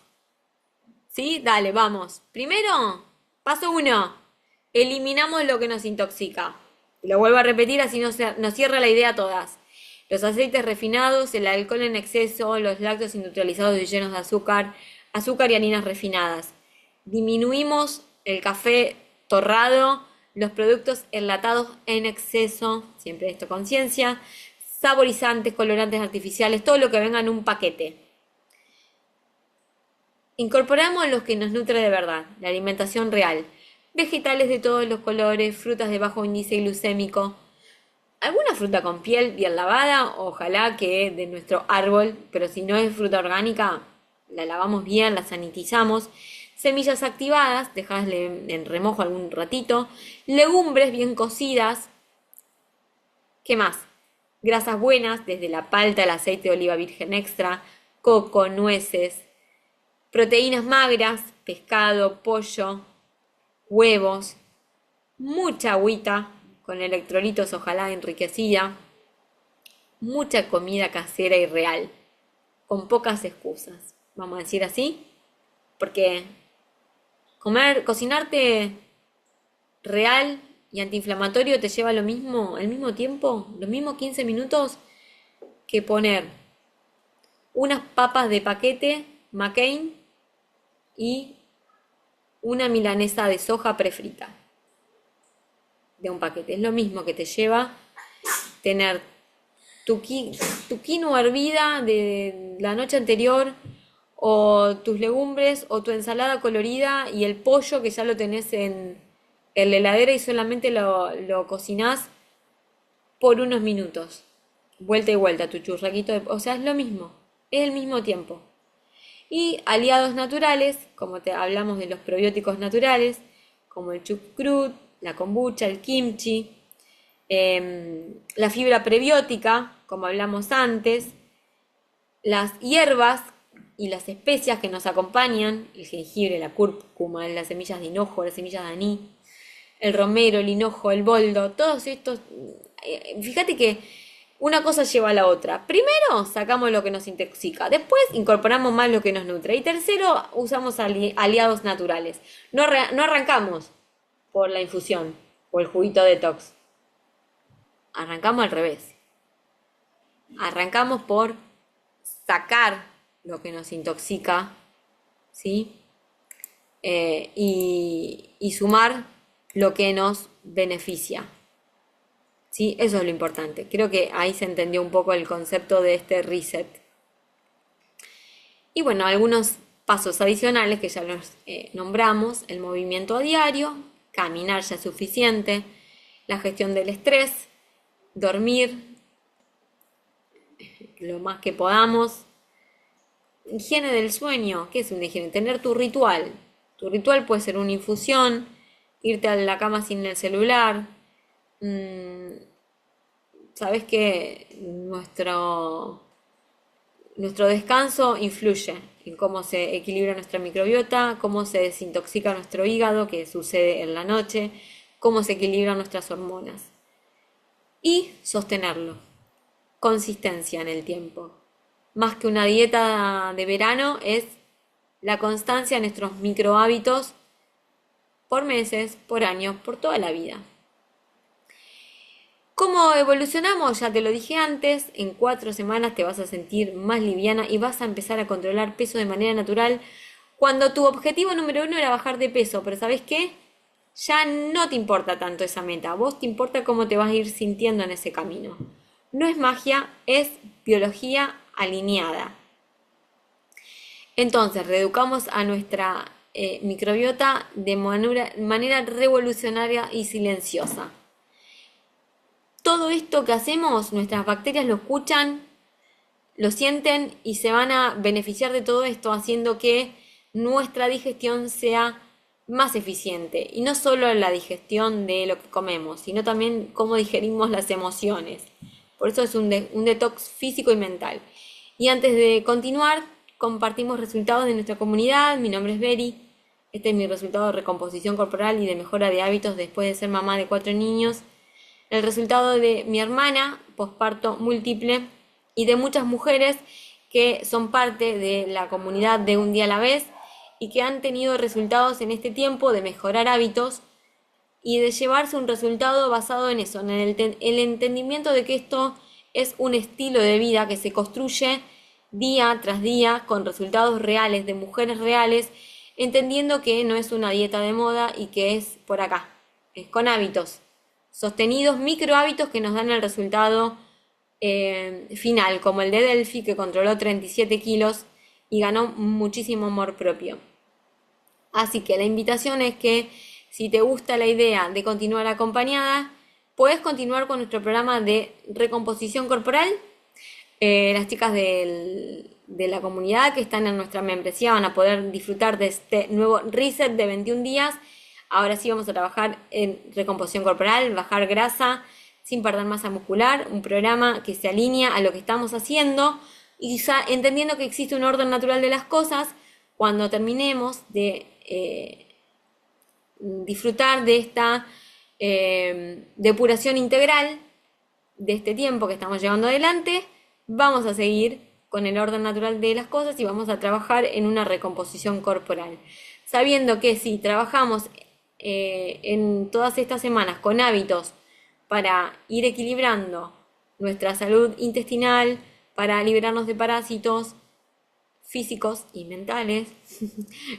¿Sí? Dale, vamos. Primero, paso 1. Eliminamos lo que nos intoxica. Lo vuelvo a repetir, así nos cierra la idea a todas. Los aceites refinados, el alcohol en exceso, los lácteos industrializados y llenos de azúcar y harinas refinadas. Disminuimos el café torrado, los productos enlatados en exceso, siempre esto conciencia, saborizantes, colorantes artificiales, todo lo que venga en un paquete. Incorporamos los que nos nutre de verdad, la alimentación real, vegetales de todos los colores, frutas de bajo índice glucémico, alguna fruta con piel bien lavada, ojalá que de nuestro árbol, pero si no es fruta orgánica, la lavamos bien, la sanitizamos. Semillas activadas, dejadle en remojo algún ratito. Legumbres bien cocidas. ¿Qué más? Grasas buenas, desde la palta, el aceite de oliva virgen extra, coco, nueces. Proteínas magras, pescado, pollo, huevos. Mucha agüita, con electrolitos ojalá enriquecida. Mucha comida casera y real, con pocas excusas. Vamos a decir así, porque cocinarte real y antiinflamatorio te lleva lo mismo, al mismo tiempo, los mismos 15 minutos que poner unas papas de paquete McCain y una milanesa de soja prefrita de un paquete. Es lo mismo que te lleva tener tu quinoa hervida de la noche anterior, o tus legumbres, o tu ensalada colorida y el pollo que ya lo tenés en la heladera y solamente lo cocinás por unos minutos. Vuelta y vuelta, tu churraquito o sea, es lo mismo, es el mismo tiempo. Y aliados naturales, como te hablamos de los probióticos naturales, como el chucrut, la kombucha, el kimchi, la fibra prebiótica, como hablamos antes, las hierbas y las especias que nos acompañan, el jengibre, la cúrcuma, las semillas de hinojo, las semillas de aní, el romero, el hinojo, el boldo, todos estos. Fíjate que una cosa lleva a la otra. Primero sacamos lo que nos intoxica, después incorporamos más lo que nos nutre y tercero usamos aliados naturales. No arrancamos por la infusión o el juguito detox. Arrancamos al revés. Arrancamos por sacar lo que nos intoxica, ¿sí? Y sumar lo que nos beneficia, ¿sí? Eso es lo importante. Creo que ahí se entendió un poco el concepto de este reset. Y bueno, algunos pasos adicionales que ya los nombramos: el movimiento a diario, caminar ya es suficiente, la gestión del estrés, dormir lo más que podamos. Higiene del sueño. ¿Qué es una higiene? Tener tu ritual. Tu ritual puede ser una infusión, irte a la cama sin el celular. Sabes que nuestro descanso influye en cómo se equilibra nuestra microbiota, cómo se desintoxica nuestro hígado, que sucede en la noche, cómo se equilibran nuestras hormonas. Y sostenerlo. Consistencia en el tiempo. Más que una dieta de verano, es la constancia en nuestros microhábitos por meses, por años, por toda la vida. ¿Cómo evolucionamos? Ya te lo dije antes, en 4 semanas te vas a sentir más liviana y vas a empezar a controlar peso de manera natural, cuando tu objetivo número 1 era bajar de peso, pero ¿sabes qué? Ya no te importa tanto esa meta, a vos te importa cómo te vas a ir sintiendo en ese camino. No es magia, es biología alineada. Entonces, reeducamos a nuestra microbiota de manera revolucionaria y silenciosa. Todo esto que hacemos, nuestras bacterias lo escuchan, lo sienten y se van a beneficiar de todo esto, haciendo que nuestra digestión sea más eficiente. Y no solo la digestión de lo que comemos, sino también cómo digerimos las emociones. Por eso es un detox físico y mental. Y antes de continuar, compartimos resultados de nuestra comunidad. Mi nombre es Beri. Este es mi resultado de recomposición corporal y de mejora de hábitos después de ser mamá de 4 niños. El resultado de mi hermana, posparto múltiple, y de muchas mujeres que son parte de la comunidad de Un Día a la Vez y que han tenido resultados en este tiempo de mejorar hábitos y de llevarse un resultado basado en eso, en el entendimiento de que esto es un estilo de vida que se construye día tras día con resultados reales de mujeres reales, entendiendo que no es una dieta de moda y que es por acá, es con hábitos sostenidos, micro hábitos que nos dan el resultado final, como el de Delphi, que controló 37 kilos y ganó muchísimo amor propio. Así que la invitación es que si te gusta la idea de continuar acompañada, puedes continuar con nuestro programa de recomposición corporal. Las chicas de la comunidad que están en nuestra membresía van a poder disfrutar de este nuevo reset de 21 días. Ahora sí vamos a trabajar en recomposición corporal, bajar grasa sin perder masa muscular, un programa que se alinea a lo que estamos haciendo y ya entendiendo que existe un orden natural de las cosas. Cuando terminemos de disfrutar de esta depuración integral de este tiempo que estamos llevando adelante, vamos a seguir con el orden natural de las cosas y vamos a trabajar en una recomposición corporal, sabiendo que si trabajamos en todas estas semanas con hábitos para ir equilibrando nuestra salud intestinal, para liberarnos de parásitos físicos y mentales,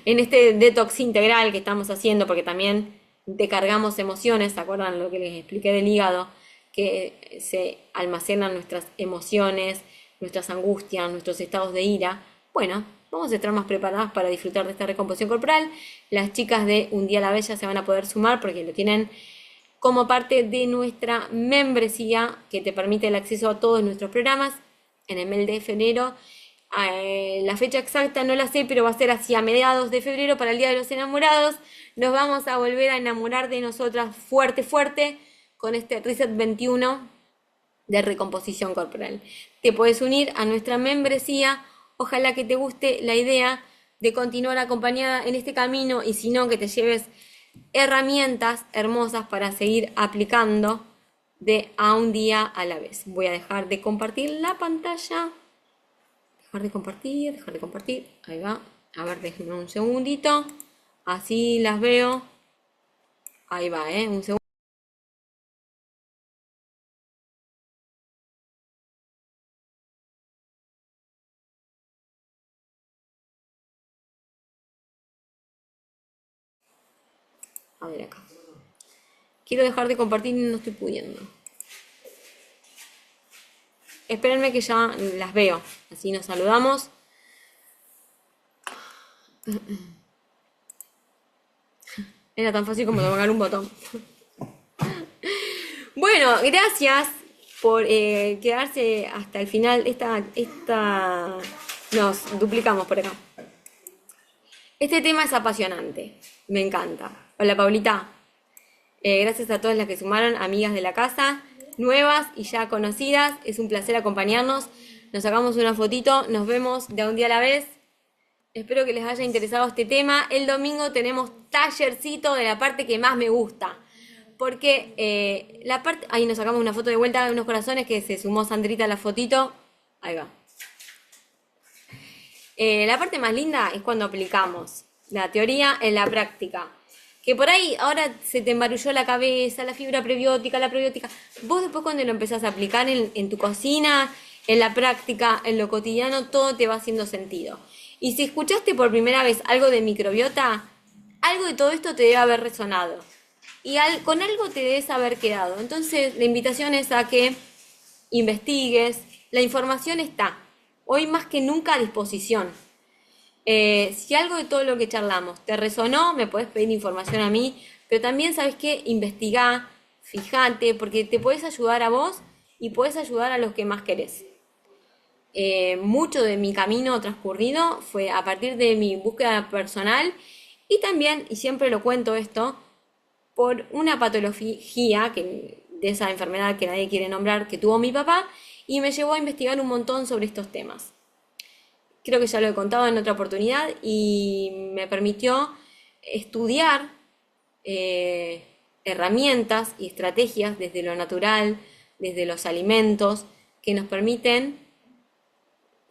en este detox integral que estamos haciendo, porque también decargamos emociones. ¿Se acuerdan lo que les expliqué del hígado? Que se almacenan nuestras emociones, nuestras angustias, nuestros estados de ira. Bueno, vamos a estar más preparadas para disfrutar de esta recomposición corporal. Las chicas de Un Día a la Vez ya se van a poder sumar porque lo tienen como parte de nuestra membresía que te permite el acceso a todos nuestros programas en el mes de febrero. La fecha exacta no la sé, pero va a ser hacia mediados de febrero para el Día de los Enamorados. Nos vamos a volver a enamorar de nosotras fuerte, fuerte con este Reset 21 de recomposición corporal. Te puedes unir a nuestra membresía. Ojalá que te guste la idea de continuar acompañada en este camino y si no, que te lleves herramientas hermosas para seguir aplicando de a un día a la vez. Voy a dejar de compartir la pantalla. Dejar de compartir. Ahí va. A ver, déjenme un segundito. Así las veo. Ahí va, un segundo. A ver acá. Quiero dejar de compartir y no estoy pudiendo. Espérenme que ya las veo. Así nos saludamos. Era tan fácil como tocar un botón. Bueno, gracias por quedarse hasta el final. Nos duplicamos por acá. Este tema es apasionante. Me encanta. Hola, Paulita. Gracias a todas las que sumaron, amigas de la casa, nuevas y ya conocidas. Es un placer acompañarnos. Nos sacamos una fotito. Nos vemos de un día a la vez. Espero que les haya interesado este tema. El domingo tenemos tallercito de la parte que más me gusta. Porque la parte... Ahí nos sacamos una foto de vuelta de unos corazones que se sumó Sandrita a la fotito. Ahí va. La parte más linda es cuando aplicamos la teoría en la práctica. Que por ahí ahora se te embarulló la cabeza, la fibra prebiótica, la probiótica. Vos después cuando lo empezás a aplicar en tu cocina, en la práctica, en lo cotidiano, todo te va haciendo sentido. Y si escuchaste por primera vez algo de microbiota, algo de todo esto te debe haber resonado. Y con algo te debes haber quedado. Entonces la invitación es a que investigues. La información está hoy más que nunca a disposición. Si algo de todo lo que charlamos te resonó, me puedes pedir información a mí, pero también sabes qué, investigá, fíjate, porque te puedes ayudar a vos y puedes ayudar a los que más querés. Mucho de mi camino transcurrido fue a partir de mi búsqueda personal y también, y siempre lo cuento esto, por una patología de esa enfermedad que nadie quiere nombrar que tuvo mi papá y me llevó a investigar un montón sobre estos temas. creo que ya lo he contado en otra oportunidad, y me permitió estudiar herramientas y estrategias desde lo natural, desde los alimentos, que nos permiten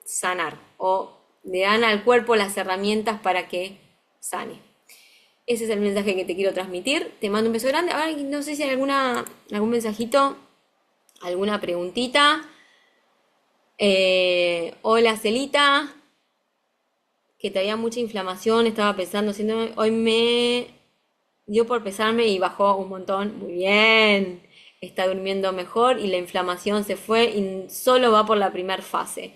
sanar o le dan al cuerpo las herramientas para que sane. Ese es el mensaje que te quiero transmitir. Te mando un beso grande. Ahora no sé si hay algún mensajito, alguna preguntita. Hola Celita, que traía mucha inflamación, estaba pensando, hoy me dio por pesarme y bajó un montón. Muy bien, está durmiendo mejor y la inflamación se fue y solo va por la primera fase.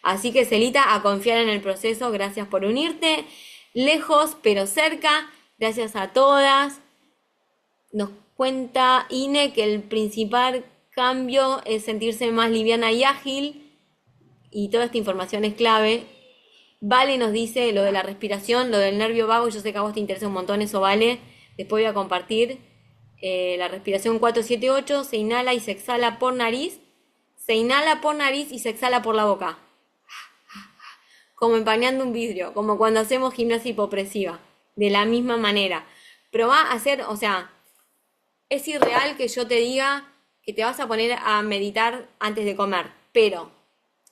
Así que Celita, a confiar en el proceso. Gracias por unirte, lejos pero cerca. Gracias a todas. Nos cuenta Ine que el principal cambio es sentirse más liviana y ágil, y toda esta información es clave. Vale nos dice lo de la respiración, lo del nervio vago. Yo sé que a vos te interesa un montón eso, Vale. Después voy a compartir la respiración 478. Se inhala y se exhala por nariz. Se inhala por nariz y se exhala por la boca. Como empañando un vidrio, como cuando hacemos gimnasia hipopresiva. De la misma manera. Probá a hacer, o sea, es irreal que yo te diga que te vas a poner a meditar antes de comer, pero,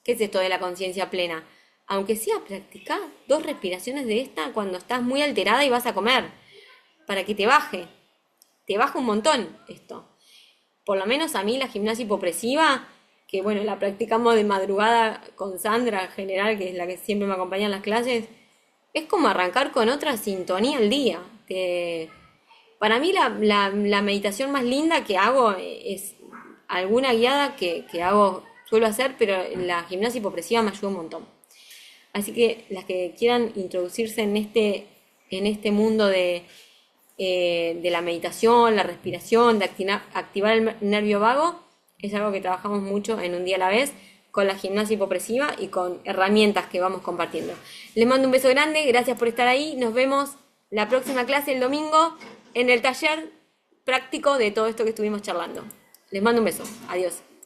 ¿qué es esto de la conciencia plena? Aunque sea, practicar 2 respiraciones de esta cuando estás muy alterada y vas a comer, para que te baje un montón esto. Por lo menos a mí la gimnasia hipopresiva, que bueno, la practicamos de madrugada con Sandra en general, que es la que siempre me acompaña en las clases, es como arrancar con otra sintonía al día. Para mí la meditación más linda que hago es alguna guiada que suelo hacer, pero la gimnasia hipopresiva me ayuda un montón. Así que las que quieran introducirse en este mundo de la meditación, la respiración, de activar el nervio vago, es algo que trabajamos mucho en un día a la vez, con la gimnasia hipopresiva y con herramientas que vamos compartiendo. Les mando un beso grande, gracias por estar ahí. Nos vemos la próxima clase el domingo en el taller práctico de todo esto que estuvimos charlando. Les mando un beso, adiós.